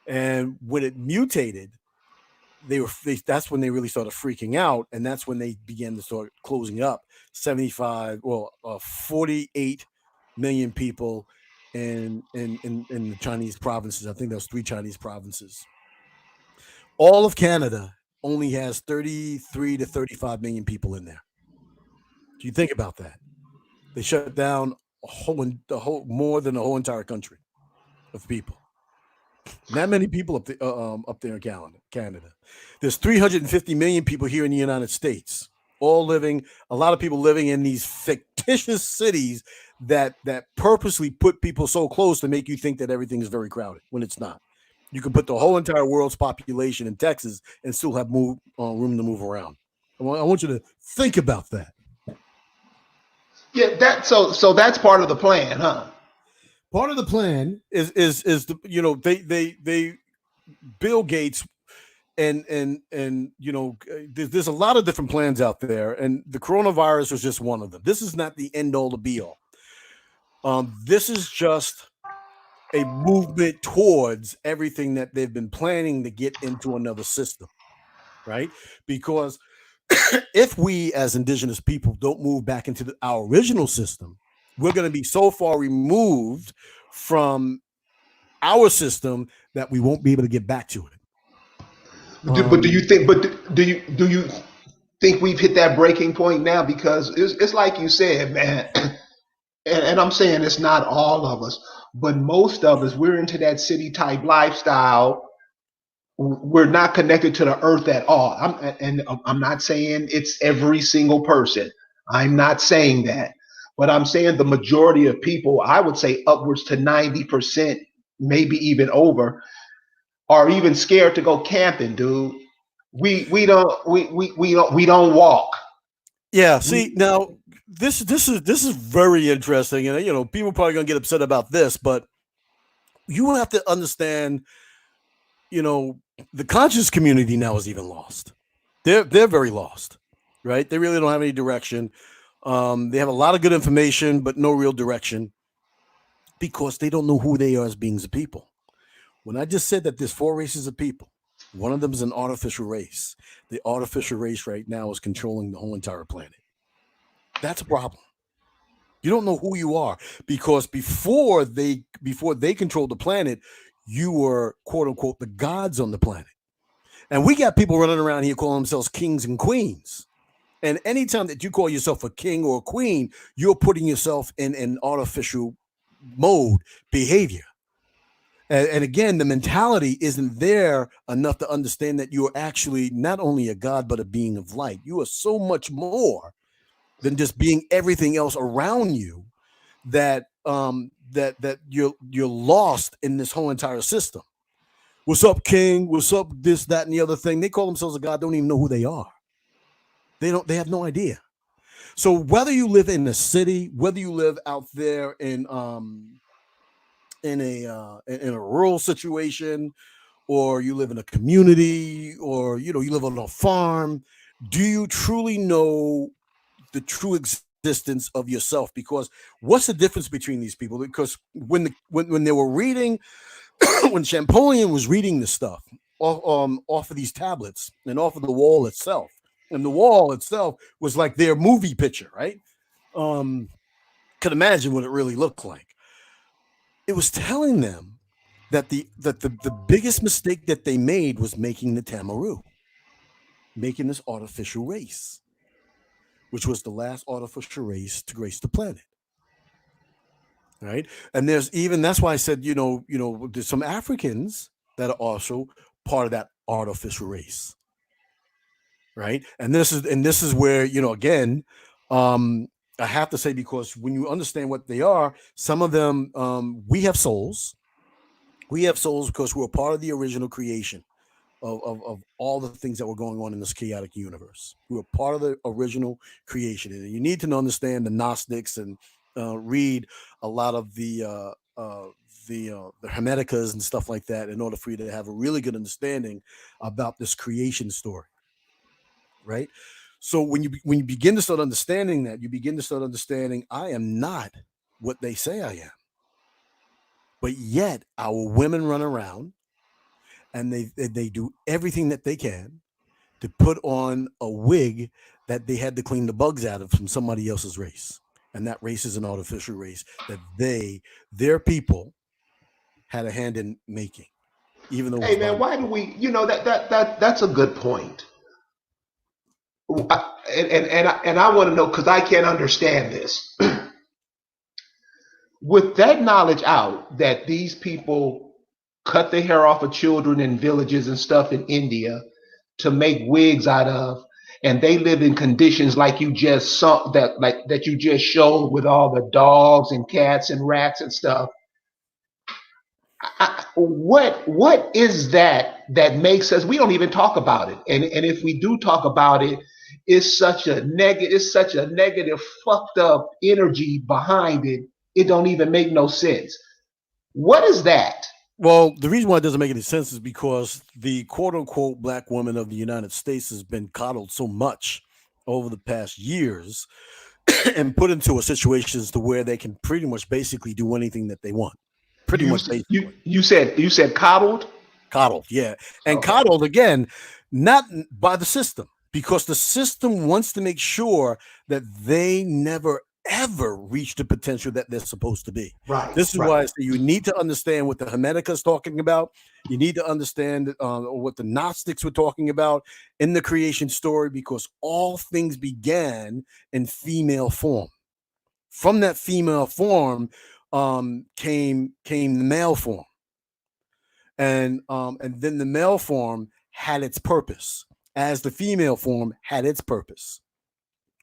And when it mutated, that's when they really started freaking out, and that's when they began to start closing up 48 million people in the Chinese provinces. I think there's 3 Chinese provinces. All of Canada only has 33 to 35 million people in there. Do you think about that? They shut down more than the whole entire country of people. Not many people up there in Canada. There's 350 million people here in the United States, all living. A lot of people living in these fictitious cities that purposely put people so close to make you think that everything is very crowded when it's not. You can put the whole entire world's population in Texas and still have room to move around. I want you to think about that. Yeah, so that's part of the plan, huh? Part of the plan is they Bill Gates and there's a lot of different plans out there, and the coronavirus was just one of them. This is not the end all to be all. This is just a movement towards everything that they've been planning to get into another system, right? Because if we as indigenous people don't move back into our original system, we're going to be so far removed from our system that we won't be able to get back to it. But do you think? But do you think we've hit that breaking point now? Because it's like you said, man. And I'm saying it's not all of us, but most of us. We're into that city type lifestyle. We're not connected to the earth at all. I'm not saying it's every single person. I'm not saying that, but I'm saying the majority of people. I would say upwards to 90%, maybe even over, are even scared to go camping, dude. We don't walk. Yeah. See, now this is very interesting, and people are probably gonna get upset about this, but you have to understand, the conscious community now is even lost. They're very lost, right? They really don't have any direction. They have a lot of good information, but no real direction because they don't know who they are as beings of people. When I just said that there's 4 races of people, one of them is an artificial race. The artificial race right now is controlling the whole entire planet. That's a problem. You don't know who you are because before they controlled the planet, you were quote unquote the gods on the planet. And we got people running around here calling themselves kings and queens. And anytime that you call yourself a king or a queen, you're putting yourself in an artificial mode behavior. And again, the mentality isn't there enough to understand that you're actually not only a god, but a being of light. You are so much more than just being everything else around you that that you're lost in this whole entire system. What's up, king? What's up, this, that, and the other thing? They call themselves a god, don't even know who they are. They have no idea. So whether you live in the city, whether you live out there in a rural situation, or you live in a community, or you live on a farm, do you truly know the true existence of yourself? Because what's the difference between these people? Because when they were reading, when Champollion was reading this stuff off of these tablets and off of the wall itself, and the wall itself was like their movie picture, right? Could imagine what it really looked like. It was telling them that the biggest mistake that they made was making the Tamaru, making this artificial race, which was the last artificial race to grace the planet. Right. And that's why I said, there's some Africans that are also part of that artificial race. Right. And this is where, again, I have to say, because when you understand what they are, some of them, we have souls. We have souls because we're part of the original creation of all the things that were going on in this chaotic universe. We were part of the original creation. And you need to understand the Gnostics and read a lot of the Hermeticas and stuff like that in order for you to have a really good understanding about this creation story. right? So when you begin to start understanding that, you begin to start understanding I am not what they say I am. But yet our women run around and they do everything that they can to put on a wig that they had to clean the bugs out of from somebody else's race. And that race is an artificial race that their people had a hand in making, even though it Hey was man, by why do we? That's a good point. And I want to know because I can't understand this. With that knowledge out that these people cut the hair off of children in villages and stuff in India to make wigs out of, and they live in conditions like you just saw that you just showed with all the dogs and cats and rats and stuff. What is that makes us? We don't even talk about it, and if we do talk about it, it's such a negative, fucked up energy behind it. It don't even make no sense. What is that? Well, the reason why it doesn't make any sense is because the quote unquote black woman of the United States has been coddled so much over the past years and put into a situations to where they can pretty much basically do anything that they want. Pretty You much you basically. you said coddled. Coddled, yeah. And Okay. coddled again, not by the system, because the system wants to make sure that they never ever reach the potential that they're supposed to be. Right. This is Right. why I say you need to understand what the Hermetica is talking about. You need to understand what the Gnostics were talking about in the creation story, because all things began in female form. From that female form came the male form, and then the male form had its purpose as the female form had its purpose,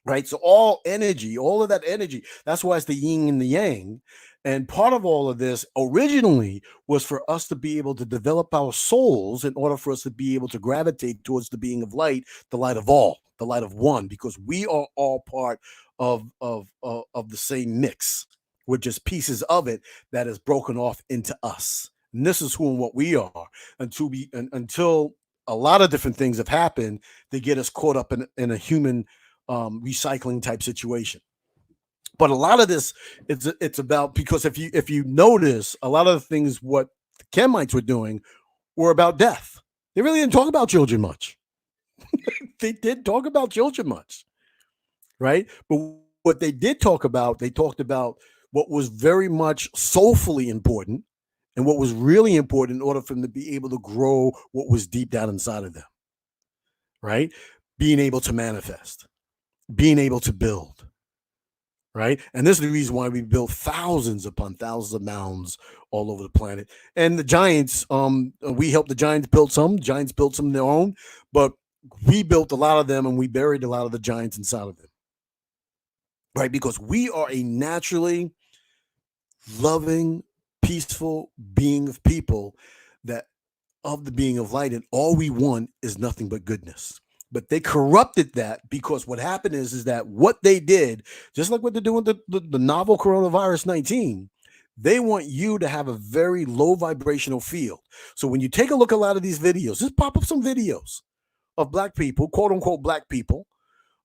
right? So all energy, all of that energy, that's why it's the yin and the yang. And part of all of this originally was for us to be able to develop our souls in order for us to be able to gravitate towards the being of light, the light of all, the light of one, because we are all part of the same mix with just pieces of it that is broken off into us. And this is who and what we are until a lot of different things have happened to get us caught up in a human recycling type situation. But a lot of this, it's about, because if you notice, a lot of the things what the Kemites were doing were about death. They really didn't talk about children much. They did talk about children much, right? But what they talked about what was very much soulfully important and what was really important in order for them to be able to grow what was deep down inside of them, right? Being able to manifest, being able to build, right? And this is the reason why we built thousands upon thousands of mounds all over the planet. And the giants, we helped the giants build some. Giants built some of their own, but we built a lot of them, and we buried a lot of the giants inside of them, right? Because we are a naturally loving, peaceful being of people that of the being of light, and all we want is nothing but goodness. But they corrupted that, because what happened is that what they did, just like what they're doing with the novel coronavirus 19, they want you to have a very low vibrational field. So when you take a look at a lot of these videos, just pop up some videos of black people, quote unquote black people,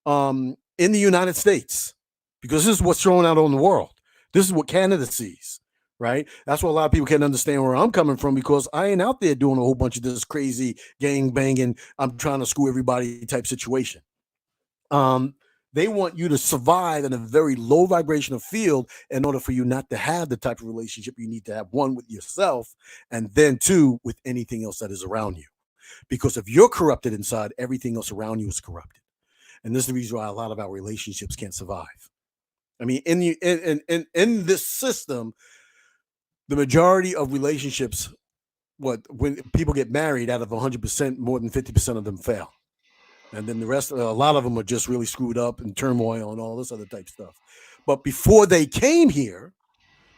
in the United States, because this is what's thrown out on the world. This is what Canada sees, right? That's what a lot of people can't understand where I'm coming from, because I ain't out there doing a whole bunch of this crazy gang banging, I'm trying to screw everybody type situation. Um, they want you to survive in a very low vibrational field in order for you not to have the type of relationship you need to have, one, with yourself, and then two, with anything else that is around you. Because if you're corrupted inside, everything else around you is corrupted. And this is the reason why a lot of our relationships can't survive. I mean, in this system, the majority of relationships, when people get married, out of 100%, more than 50% of them fail. And then the rest, a lot of them are just really screwed up and turmoil and all this other type stuff. But before they came here,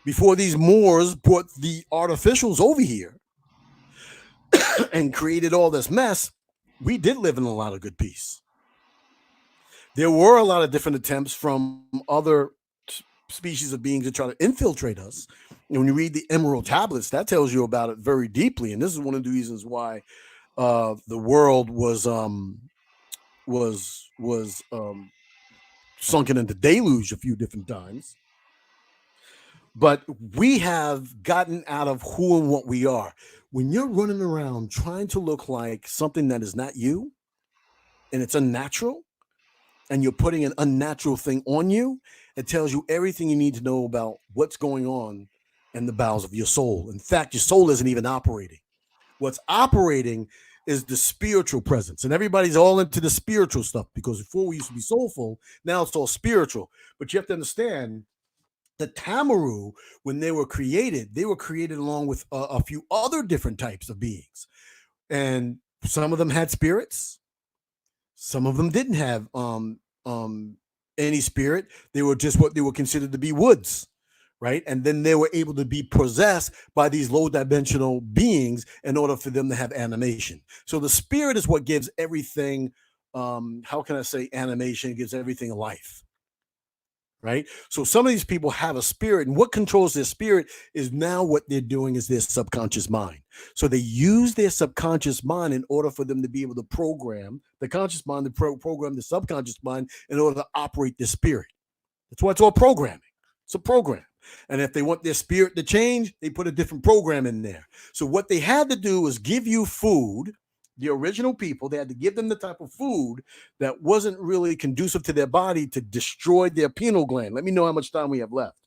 before these Moors brought the artificials over here and created all this mess, we did live in a lot of good peace. There were a lot of different attempts from other species of beings to try to infiltrate us. And when you read the Emerald Tablets, that tells you about it very deeply. And this is one of the reasons why the world sunken into deluge a few different times. But we have gotten out of who and what we are. When you're running around trying to look like something that is not you and it's unnatural, and you're putting an unnatural thing on you, it tells you everything you need to know about what's going on in the bowels of your soul. In fact, your soul isn't even operating. What's operating is the spiritual presence. And everybody's all into the spiritual stuff because before we used to be soulful, now it's all spiritual. But you have to understand the Tamaru, when they were created along with a few other different types of beings. And some of them had spirits, some of them didn't have um any spirit. They were just what they were considered to be woods, right? And then they were able to be possessed by these low dimensional beings in order for them to have animation. So the spirit is what gives everything how can I say animation, gives everything life, right? So some of these people have a spirit, and what controls their spirit is now what they're doing is their subconscious mind. So they use their subconscious mind in order for them to be able to program the conscious mind, to program the subconscious mind in order to operate their spirit. That's why it's all programming. It's a program. And if they want their spirit to change, they put a different program in there. So what they had to do was give you food. The original people, they had to give them the type of food that wasn't really conducive to their body to destroy their pineal gland. Let me know how much time we have left.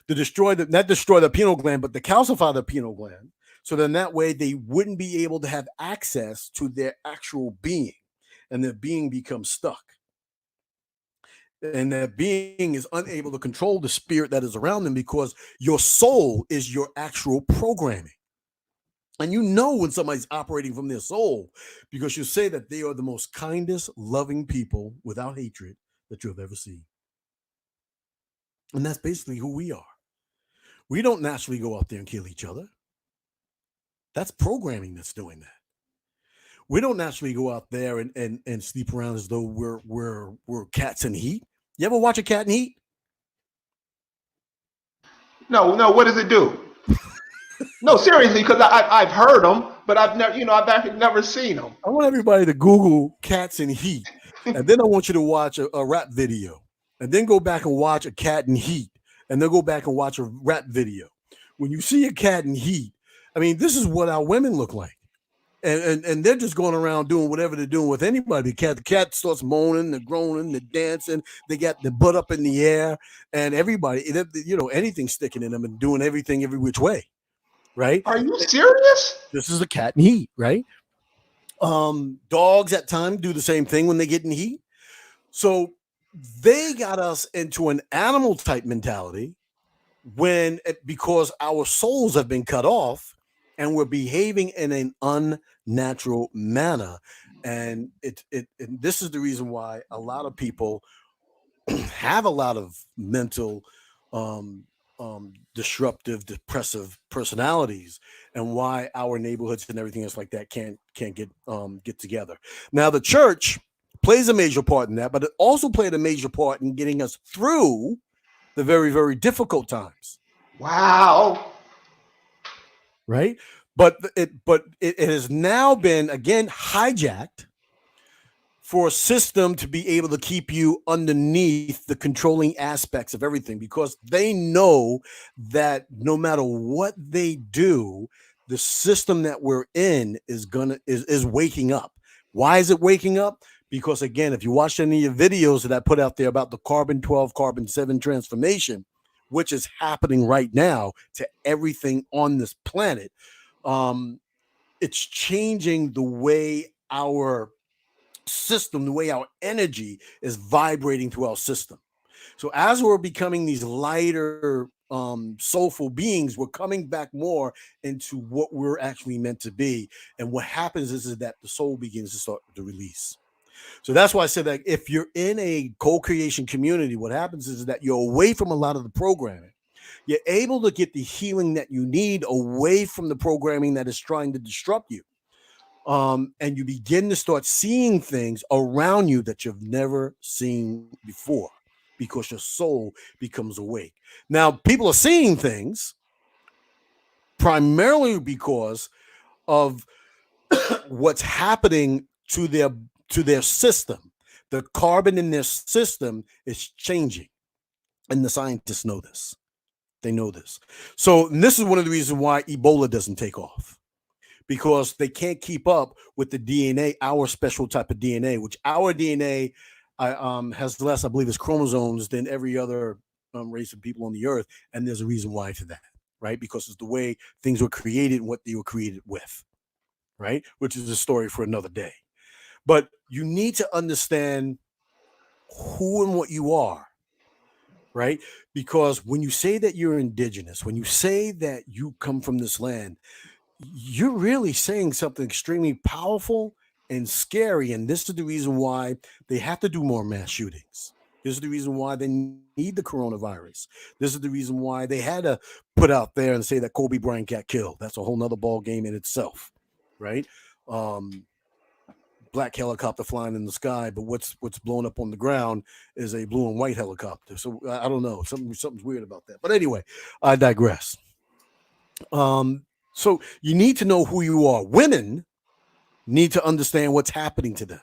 To destroy not destroy the pineal gland, but to calcify the pineal gland. So then that way they wouldn't be able to have access to their actual being, and their being becomes stuck. And that being is unable to control the spirit that is around them because your soul is your actual programming. And you know when somebody's operating from their soul because you say that they are the most kindest, loving people without hatred that you have ever seen. And that's basically who we are. We don't naturally go out there and kill each other. That's programming that's doing that. We don't naturally go out there and sleep around as though we're cats in heat. You ever watch a cat in heat? No, no. What does it do? No, seriously, because I've heard them, but I've never, I've actually never seen them. I want everybody to Google cats in heat, and then I want you to watch a rap video, and then go back and watch a cat in heat, and then go back and watch a rap video. When you see a cat in heat, I mean, this is what our women look like. And they're just going around doing whatever they're doing with anybody. The cat starts moaning, they're groaning, they're dancing, they got their butt up in the air, and everybody, anything sticking in them and doing everything every which way, right? Are you serious? This is a cat in heat, right? Dogs at times do the same thing when they get in heat. So they got us into an animal type mentality because our souls have been cut off and we're behaving in an unnatural manner. And this is the reason why a lot of people have a lot of mental disruptive, depressive personalities, and why our neighborhoods and everything else like that can't get together. Now, the church plays a major part in that, but it also played a major part in getting us through the very, very difficult times. Wow. Right? But it has now been again hijacked for a system to be able to keep you underneath the controlling aspects of everything, because they know that no matter what they do, the system that we're in is waking up. Why is it waking up? Because again, if you watch any of the videos that I put out there about the carbon 12, carbon 7 transformation, which is happening right now to everything on this planet, it's changing the way our system, the way our energy is vibrating through our system. So as we're becoming these lighter, soulful beings, we're coming back more into what we're actually meant to be. And what happens is that the soul begins to start to release. So that's why I said that if you're in a co-creation community, what happens is that you're away from a lot of the programming. You're able to get the healing that you need away from the programming that is trying to disrupt you. And you begin to start seeing things around you that you've never seen before because your soul becomes awake. Now, people are seeing things primarily because of what's happening to to their system. The carbon in their system is changing, and the scientists know this. They know this. So this is one of the reasons why Ebola doesn't take off, because they can't keep up with the DNA, our special type of DNA, which our DNA has less, I believe, is chromosomes than every other race of people on the earth. And there's a reason why for that, right? Because it's the way things were created and what they were created with, right? Which is a story for another day. But you need to understand who and what you are, right? Because when you say that you're indigenous, when you say that you come from this land, you're really saying something extremely powerful and scary. And this is the reason why they have to do more mass shootings. This is the reason why they need the coronavirus. This is the reason why they had to put out there and say that Kobe Bryant got killed. That's a whole nother ball game in itself, right? Um, Black helicopter flying in the sky, but what's blown up on the ground is a blue and white helicopter. So I don't know, something's weird about that. But anyway, I digress. So you need to know who you are. Women need to understand what's happening to them.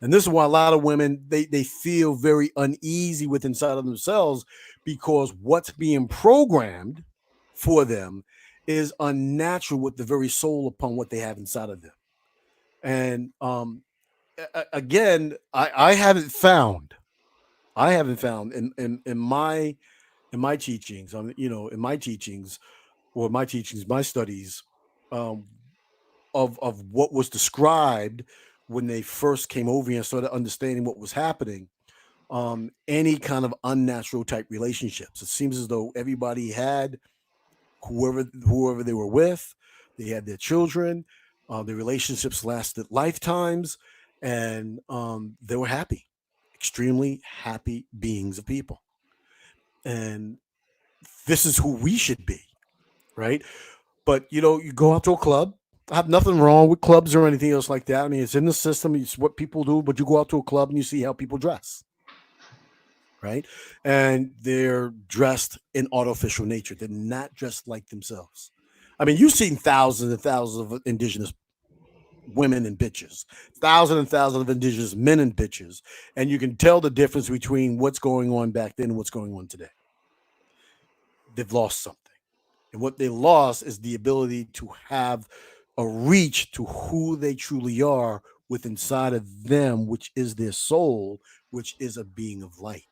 And this is why a lot of women they feel very uneasy with inside of themselves, because what's being programmed for them is unnatural with the very soul upon what they have inside of them. And again, I haven't found in my teachings, in my teachings, or my teachings, my studies, um, of what was described when they first came over here and started understanding what was happening, any kind of unnatural type relationships. It seems as though everybody had whoever they were with, they had their children, the relationships lasted lifetimes, and they were happy, extremely happy beings of people. And this is who we should be, right? But you go out to a club. I have nothing wrong with clubs or anything else like that. I mean, it's in the system. It's what people do. But you go out to a club and you see how people dress, right? And they're dressed in artificial nature. They're not dressed like themselves. I mean, you've seen thousands and thousands of indigenous women and bitches, thousands and thousands of indigenous men and bitches, and you can tell the difference between what's going on back then and what's going on today. They've lost something. And what they lost is the ability to have a reach to who they truly are with inside of them, which is their soul, which is a being of light.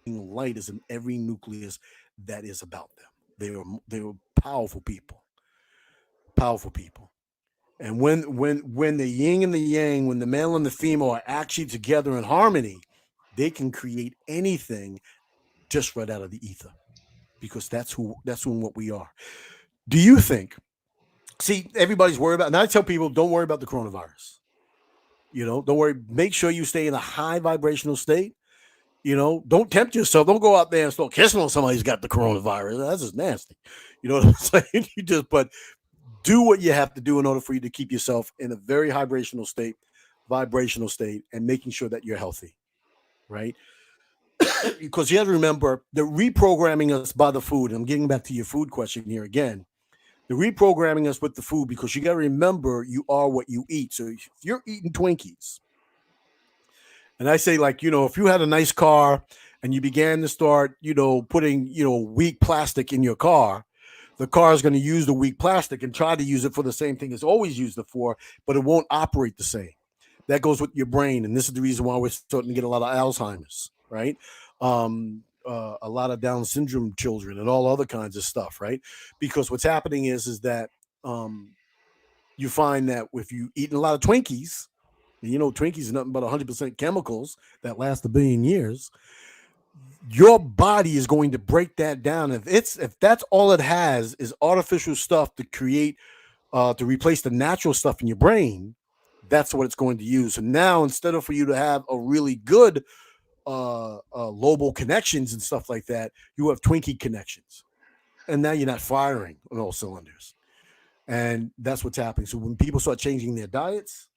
Being light is in every nucleus that is about them. They are powerful people, powerful people. And when the yin and the yang, when the male and the female are actually together in harmony, they can create anything just right out of the ether, because that's who and what we are. Do you think? See, everybody's worried about. And I tell people, don't worry about the coronavirus. Don't worry. Make sure you stay in a high vibrational state. Don't tempt yourself. Don't go out there and start kissing on somebody who's got the coronavirus. That's just nasty. You know what I'm saying? But do what you have to do in order for you to keep yourself in a very vibrational state, and making sure that you're healthy, right? Because you have to remember, they're reprogramming us by the food. I'm getting back to your food question here again. They're reprogramming us with the food, because you got to remember, you are what you eat. So if you're eating Twinkies, and I say, like, if you had a nice car and you began to start, putting, weak plastic in your car, the car is going to use the weak plastic and try to use it for the same thing it's always used it for, but it won't operate the same. That goes with your brain. And this is the reason why we're starting to get a lot of Alzheimer's, right? A lot of Down syndrome children and all other kinds of stuff, right? Because what's happening is that um, you find that if you eat a lot of Twinkies, and Twinkies are nothing but 100% chemicals that last a billion years, your body is going to break that down. If that's all it has is artificial stuff to create, to replace the natural stuff in your brain, that's what it's going to use. And now, instead of for you to have a really good Lobo connections and stuff like that, you have Twinkie connections, and now you're not firing on all cylinders. And that's what's happening. So when people start changing their diets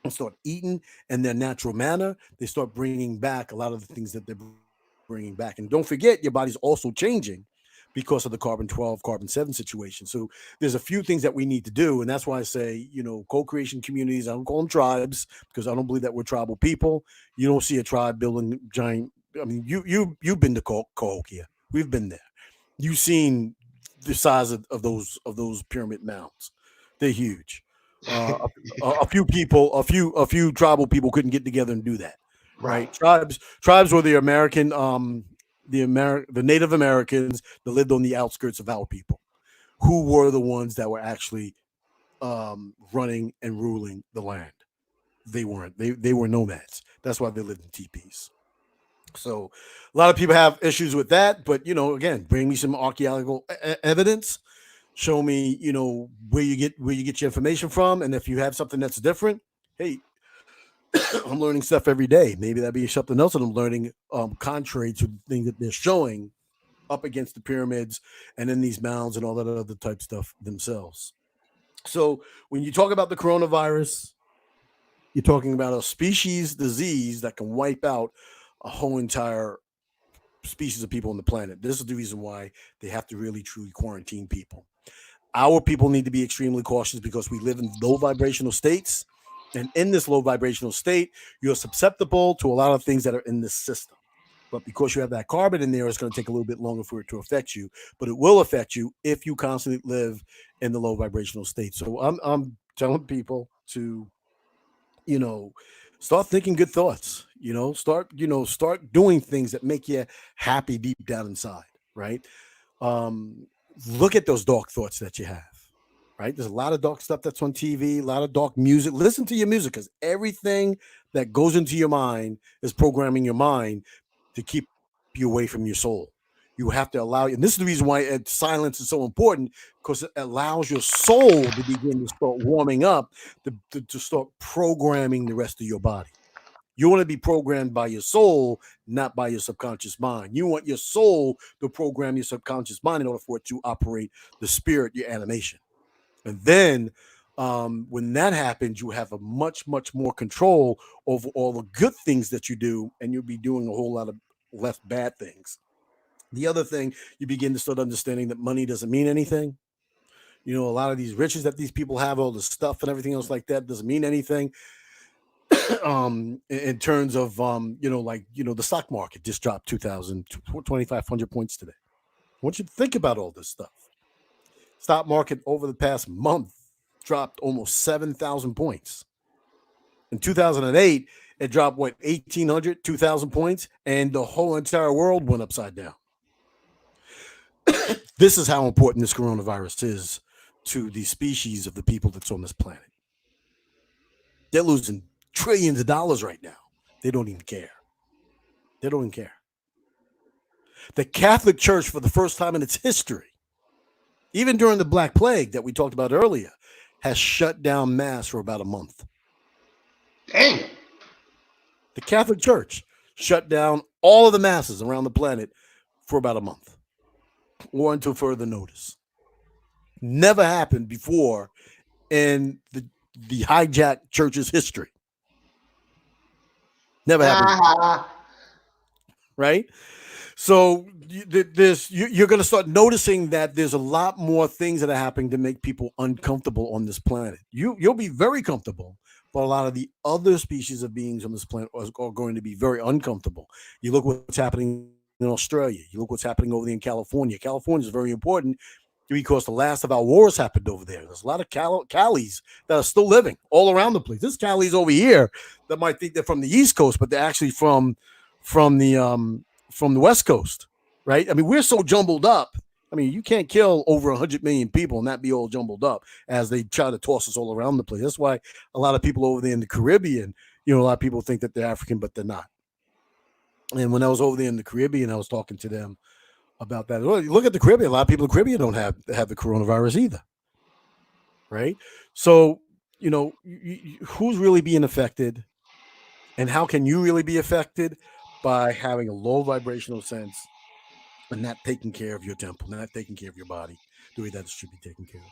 and start eating in their natural manner, they start bringing back a lot of the things that they're bringing back. And don't forget, your body's also changing because of the carbon 12, carbon 7 situation. So there's a few things that we need to do. And that's why I say, co-creation communities, I don't call them tribes because I don't believe that we're tribal people. You don't see a tribe building giant. I mean, you've been to Cahokia. We've been there. You've seen the size of those pyramid mounds. They're huge. A few people, a few tribal people couldn't get together and do that. Right? Right. Tribes were the Native Americans that lived on the outskirts of our people, who were the ones that were actually running and ruling the land. They weren't. They were nomads. That's why they lived in teepees. So a lot of people have issues with that, but again, bring me some archaeological evidence. Show me, where you get your information from, and if you have something that's different, hey, I'm learning stuff every day. Maybe that'd be something else that I'm learning, contrary to the thing that they're showing up against the pyramids and in these mounds and all that other type stuff themselves. So when you talk about the coronavirus, you're talking about a species disease that can wipe out a whole entire species of people on the planet. This is the reason why they have to really truly quarantine people. Our people need to be extremely cautious because we live in low vibrational states. And in this low vibrational state, you're susceptible to a lot of things that are in this system. But because you have that carbon in there, it's going to take a little bit longer for it to affect you. But it will affect you if you constantly live in the low vibrational state. So I'm telling people to, you know, start thinking good thoughts. Start doing things that make you happy deep down inside. Right. um, Look at those dark thoughts that you have. Right, there's a lot of dark stuff that's on TV, a lot of dark music. Listen to your music because everything that goes into your mind is programming your mind to keep you away from your soul. You have to allow, and this is the reason why silence is so important because it allows your soul to begin to start warming up, to start programming the rest of your body. You want to be programmed by your soul, not by your subconscious mind. You want your soul to program your subconscious mind in order for it to operate the spirit, your animation. And then when that happens, you have a much, much more control over all the good things that you do, and you'll be doing a whole lot of less bad things. The other thing, you begin to start understanding that money doesn't mean anything. A lot of these riches that these people have, all the stuff and everything else like that, doesn't mean anything. In terms of the stock market just dropped 2,500 points today. I want you to think about all this stuff. Stock market over the past month dropped almost 7,000 points. In 2008, it dropped 1,800, 2,000 points, and the whole entire world went upside down. This is how important this coronavirus is to the species of the people that's on this planet. They're losing trillions of dollars right now. They don't even care. They don't even care. The Catholic Church, for the first time in its history, even during the Black Plague that we talked about earlier, has shut down Mass for about a month. Dang. The Catholic Church shut down all of the masses around the planet for about a month or until further notice. Never happened before in the hijacked church's history. Never happened. Right? So you're going to start noticing that there's a lot more things that are happening to make people uncomfortable on this planet. You'll be very comfortable, but a lot of the other species of beings on this planet are going to be very uncomfortable. You look what's happening in Australia. You look what's happening over there in California. California is very important because the last of our wars happened over there. There's a lot of Callies that are still living all around the place. There's Callies over here that might think they're from the East Coast, but they're actually from the West Coast, right? I mean, we're so jumbled up. I mean, you can't kill over 100 million people and not be all jumbled up as they try to toss us all around the place. That's why a lot of people over there in the Caribbean, a lot of people think that they're African, but they're not. And when I was over there in the Caribbean, I was talking to them about that. Well, look at the Caribbean. A lot of people in the Caribbean don't have the coronavirus either, right? So, who's really being affected, and how can you really be affected? By having a low vibrational sense and not taking care of your temple, not taking care of your body the way that it should be taken care of.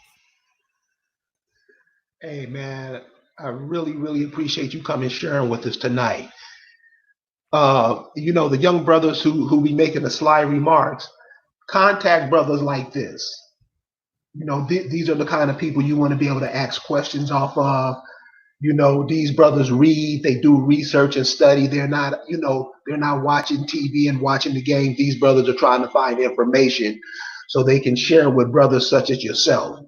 Hey, man, I really, really appreciate you coming sharing with us tonight. The young brothers who be making the sly remarks, contact brothers like this. These are the kind of people you want to be able to ask questions off of. These brothers read, they do research and study. They're not watching TV and watching the game. These brothers are trying to find information so they can share with brothers such as yourself.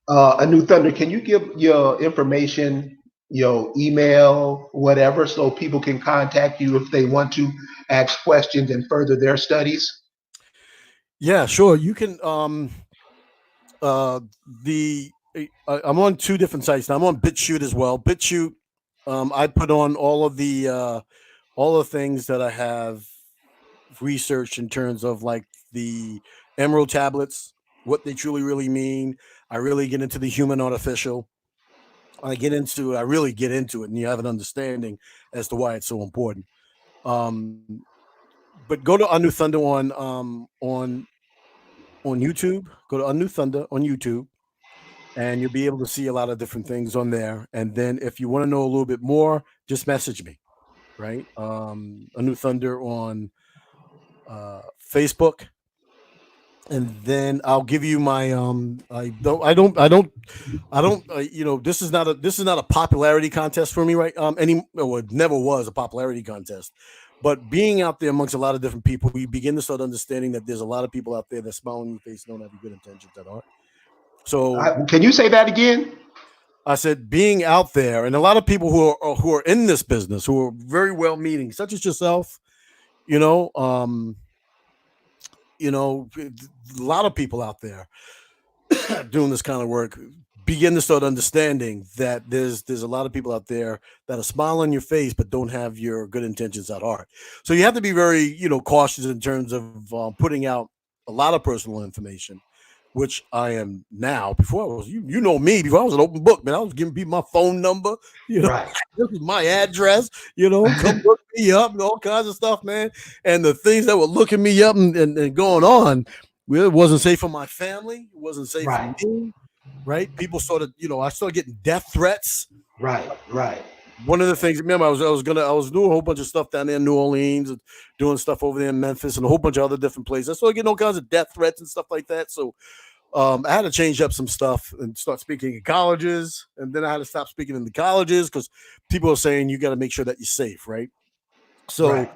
A New Thunder, can you give your information, your email, whatever, so people can contact you if they want to ask questions and further their studies? Yeah, sure. You can uh the I'm on two different sites now. I'm on BitChute as well. BitChute, I put on all the things that I have researched in terms of like the emerald tablets, what they truly really mean. I really get into the human artificial. I really get into it, and you have an understanding as to why it's so important. Um, but go to Anu Thunder on YouTube. Go to Anu Thunder on YouTube, and you'll be able to see a lot of different things on there. And then if you want to know a little bit more, just message me. Right, Anu Thunder on Facebook, and then I'll give you my this is not a popularity contest for me, right? Well, it never was a popularity contest, but being out there amongst a lot of different people, you begin to start understanding that there's a lot of people out there that smile on your face and don't have your good intentions at heart. So Can you say that again? I said, being out there, and a lot of people who are in this business, who are very well meaning, such as yourself, you know, um, a lot of people out there doing this kind of work begin to start understanding that there's a lot of people out there that are smile on your face but don't have your good intentions at heart. So you have to be very cautious in terms of putting out a lot of personal information, which I am now. Before I was you know me, before I was an open book, man. I was giving people my phone number, you know, Right. this is my address, come look me up and all kinds of stuff, man. And the things that were looking me up and going on, well, it wasn't safe for my family. It wasn't safe for Right. me, right? People started, I started getting death threats. Right. Right. One of the things, remember, I was doing a whole bunch of stuff down there in New Orleans and doing stuff over there in Memphis and a whole bunch of other different places. I started getting all kinds of death threats and stuff like that. So I had to change up some stuff and start speaking in colleges, and then I had to stop speaking in the colleges because people are saying you got to make sure that you're safe, right? So Right.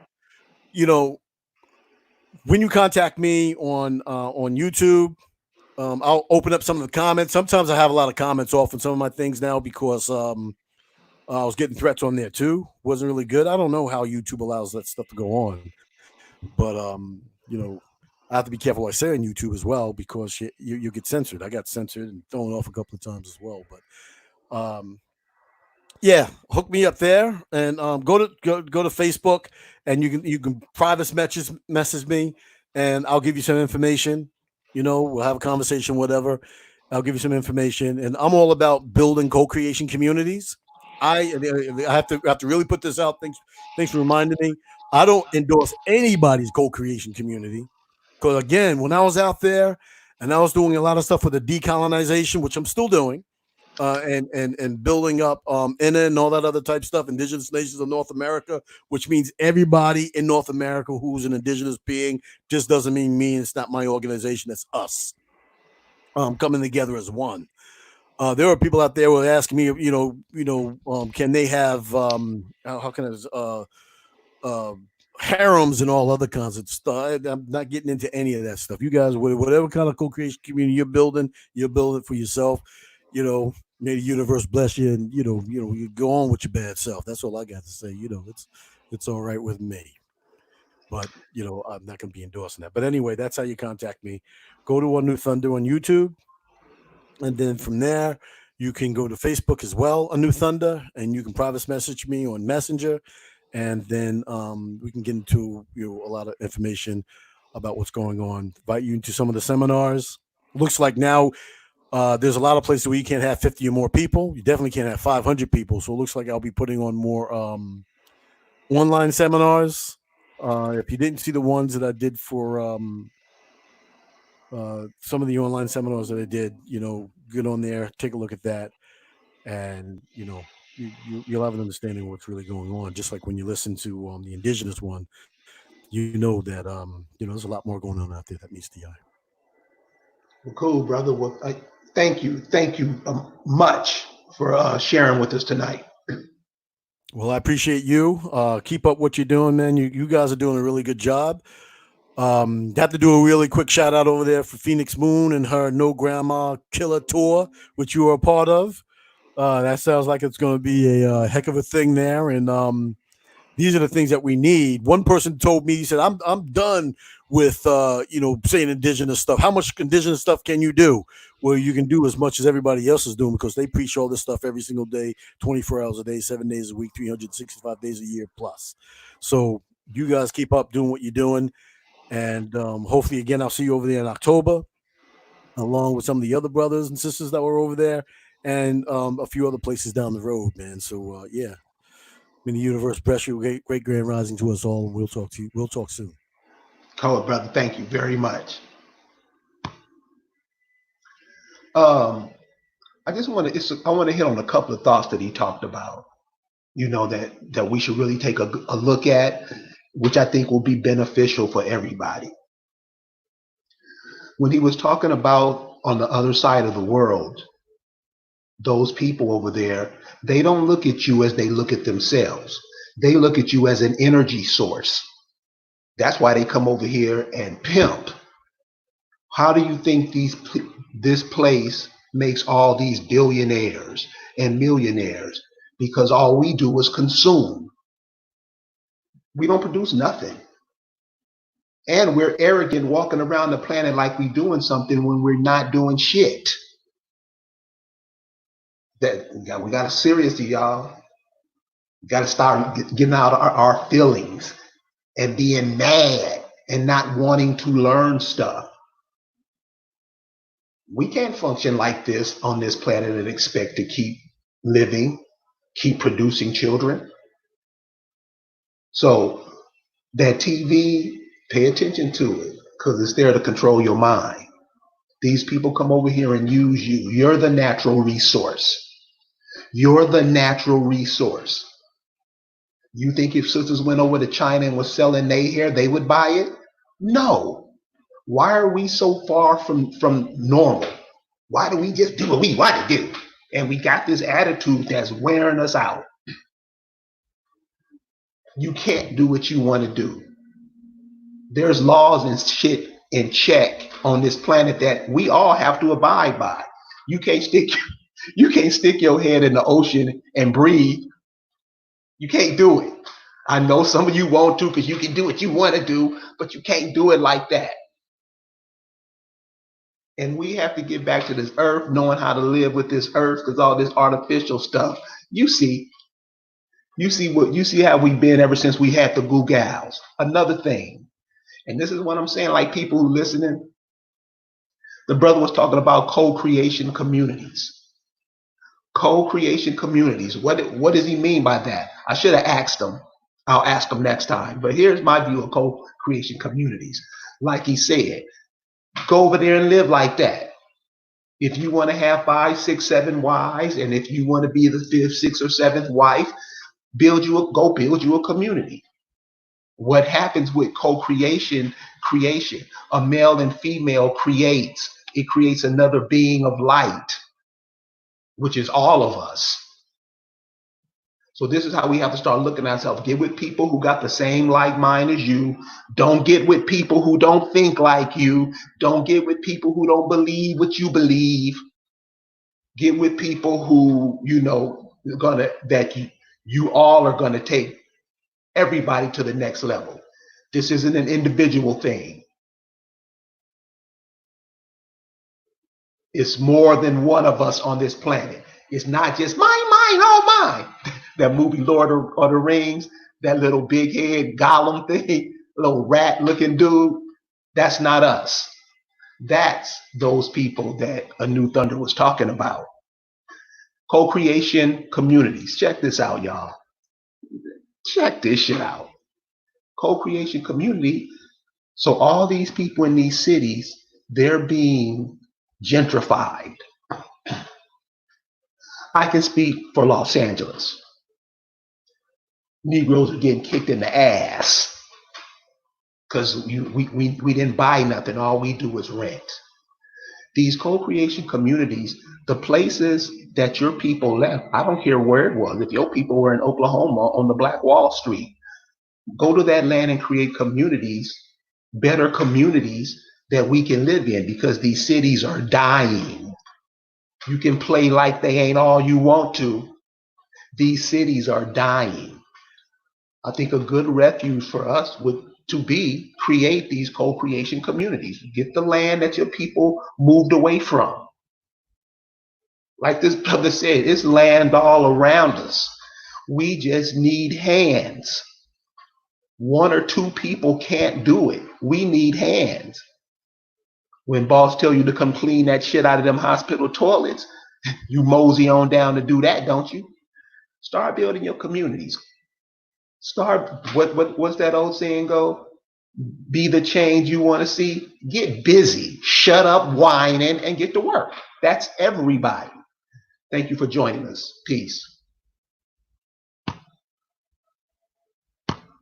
you know, when you contact me on YouTube, I'll open up some of the comments. Sometimes I have a lot of comments off on some of my things now because I was getting threats on there too. Wasn't really good. I don't know how YouTube allows that stuff to go on, but I have to be careful what I say on YouTube as well because you get censored. I got censored and thrown off a couple of times as well. But yeah, hook me up there and go to Facebook, and you can private message me, and I'll give you some information. We'll have a conversation, whatever. I'll give you some information, and I'm all about building co-creation communities. I have to really put this out. Thanks for reminding me. I don't endorse anybody's co-creation community because again, when I was out there and I was doing a lot of stuff with the decolonization, which I'm still doing, and building up INA and all that other type stuff, Indigenous Nations of North America, which means everybody in North America who's an indigenous being. Just doesn't mean me. It's not my organization. It's us coming together as one. There are people out there who are asking me, can they have how can I uh, harems and all other kinds of stuff. I'm not getting into any of that stuff. You guys, whatever kind of co-creation community you're building for yourself. May the universe bless you, and you go on with your bad self. That's all I got to say. It's all right with me. But I'm not going to be endorsing that. But anyway, that's how you contact me. Go to One New Thunder on YouTube, and then from there you can go to Facebook as well, A New Thunder, and you can private message me on Messenger, and then we can get into a lot of information about what's going on. Invite you into some of the seminars. Looks like now there's a lot of places where you can't have 50 or more people. You definitely can't have 500 people. So it looks like I'll be putting on more online seminars. If you didn't see the ones that I did for some of the online seminars that I did, get on there, take a look at that, and you'll have an understanding of what's really going on. Just like when you listen to the Indigenous one, you know that there's a lot more going on out there that meets the eye. Well, cool, brother. Well, thank you much for sharing with us tonight. Well, I appreciate you. Keep up what you're doing, man. You guys are doing a really good job. Have to do a really quick shout out over there for Phoenix Moon and her No Grandma Killer tour, which you were a part of. That sounds like it's going to be a heck of a thing there, and these are the things that we need. One person told me, he said, I'm done with saying indigenous stuff. How much indigenous stuff can you do? Well, you can do as much as everybody else is doing because they preach all this stuff every single day, 24 hours a day, 7 days a week, 365 days a year plus. So you guys keep up doing what you're doing. And hopefully, again, I'll see you over there in October, along with some of the other brothers and sisters that were over there, and a few other places down the road, man. So yeah, may the universe bless you. Great grand rising to us all, and we'll talk to you. We'll talk soon. Cool, brother. Thank you very much. Um, I just want to I want to hit on a couple of thoughts that he talked about. That we should really take a look at, which I think will be beneficial for everybody. When he was talking about on the other side of the world, those people over there, they don't look at you as they look at themselves. They look at you as an energy source. That's why they come over here and pimp. How do you think this place makes all these billionaires and millionaires? Because all we do is consume. We don't produce nothing. And we're arrogant walking around the planet like we're doing something when we're not doing shit. We got to seriously, y'all. We got to start getting out our feelings and being mad and not wanting to learn stuff. We can't function like this on this planet and expect to keep living, keep producing children. So that TV, pay attention to it because it's there to control your mind. These people come over here and use you. You're the natural resource. You're the natural resource. You think if sisters went over to China and was selling their hair, they would buy it? No. Why are we so far from normal? Why do we just do what we want to do? And we got this attitude that's wearing us out. You can't do what you want to do. There's laws and shit in check on this planet that we all have to abide by. You can't stick your head in the ocean and breathe. You can't do it. I know some of you want to because you can do what you want to do, but you can't do it like that. And we have to get back to this earth, knowing how to live with this earth, because all this artificial stuff. You see how we've been ever since we had the Goo Gals. Another thing, and this is what I'm saying, like people who listening, the brother was talking about co-creation communities. Co-creation communities. What does he mean by that? I should have asked him. I'll ask him next time. But here's my view of co-creation communities. Like he said, go over there and live like that. If you want to have 5, 6, 7 wives, and if you want to be the 5th, 6th, or 7th wife, build you a community. What happens with co-creation, creation, a male and female creates another being of light, which is all of us. So this is how we have to start looking at ourselves. Get with people who got the same like mind as you. Don't get with people who don't think like you. Don't get with people who don't believe what you believe. Get with people who, you all are gonna take everybody to the next level. This isn't an individual thing. It's more than one of us on this planet. It's not just mine, all mine. That movie Lord of the Rings, that little big head Gollum thing, little rat looking dude, that's not us. That's those people that A New Thunder was talking about. Co-creation communities. Check this out, y'all. Check this shit out. Co-creation community. So all these people in these cities, they're being gentrified. I can speak for Los Angeles. Negroes are getting kicked in the ass. because we didn't buy nothing. All we do is rent. These co-creation communities, the places that your people left, I don't care where it was. If your people were in Oklahoma on the Black Wall Street, go to that land and create communities, better communities that we can live in, because these cities are dying. You can play like they ain't all you want to. These cities are dying. I think a good refuge for us would to be create these co-creation communities. Get the land that your people moved away from. Like this brother said, it's land all around us. We just need hands. One or two people can't do it. We need hands. When boss tell you to come clean that shit out of them hospital toilets, you mosey on down to do that, don't you? Start building your communities. Start, what's that old saying go? Be the change you want to see. Get busy. Shut up whining and get to work. That's everybody. Thank you for joining us. Peace.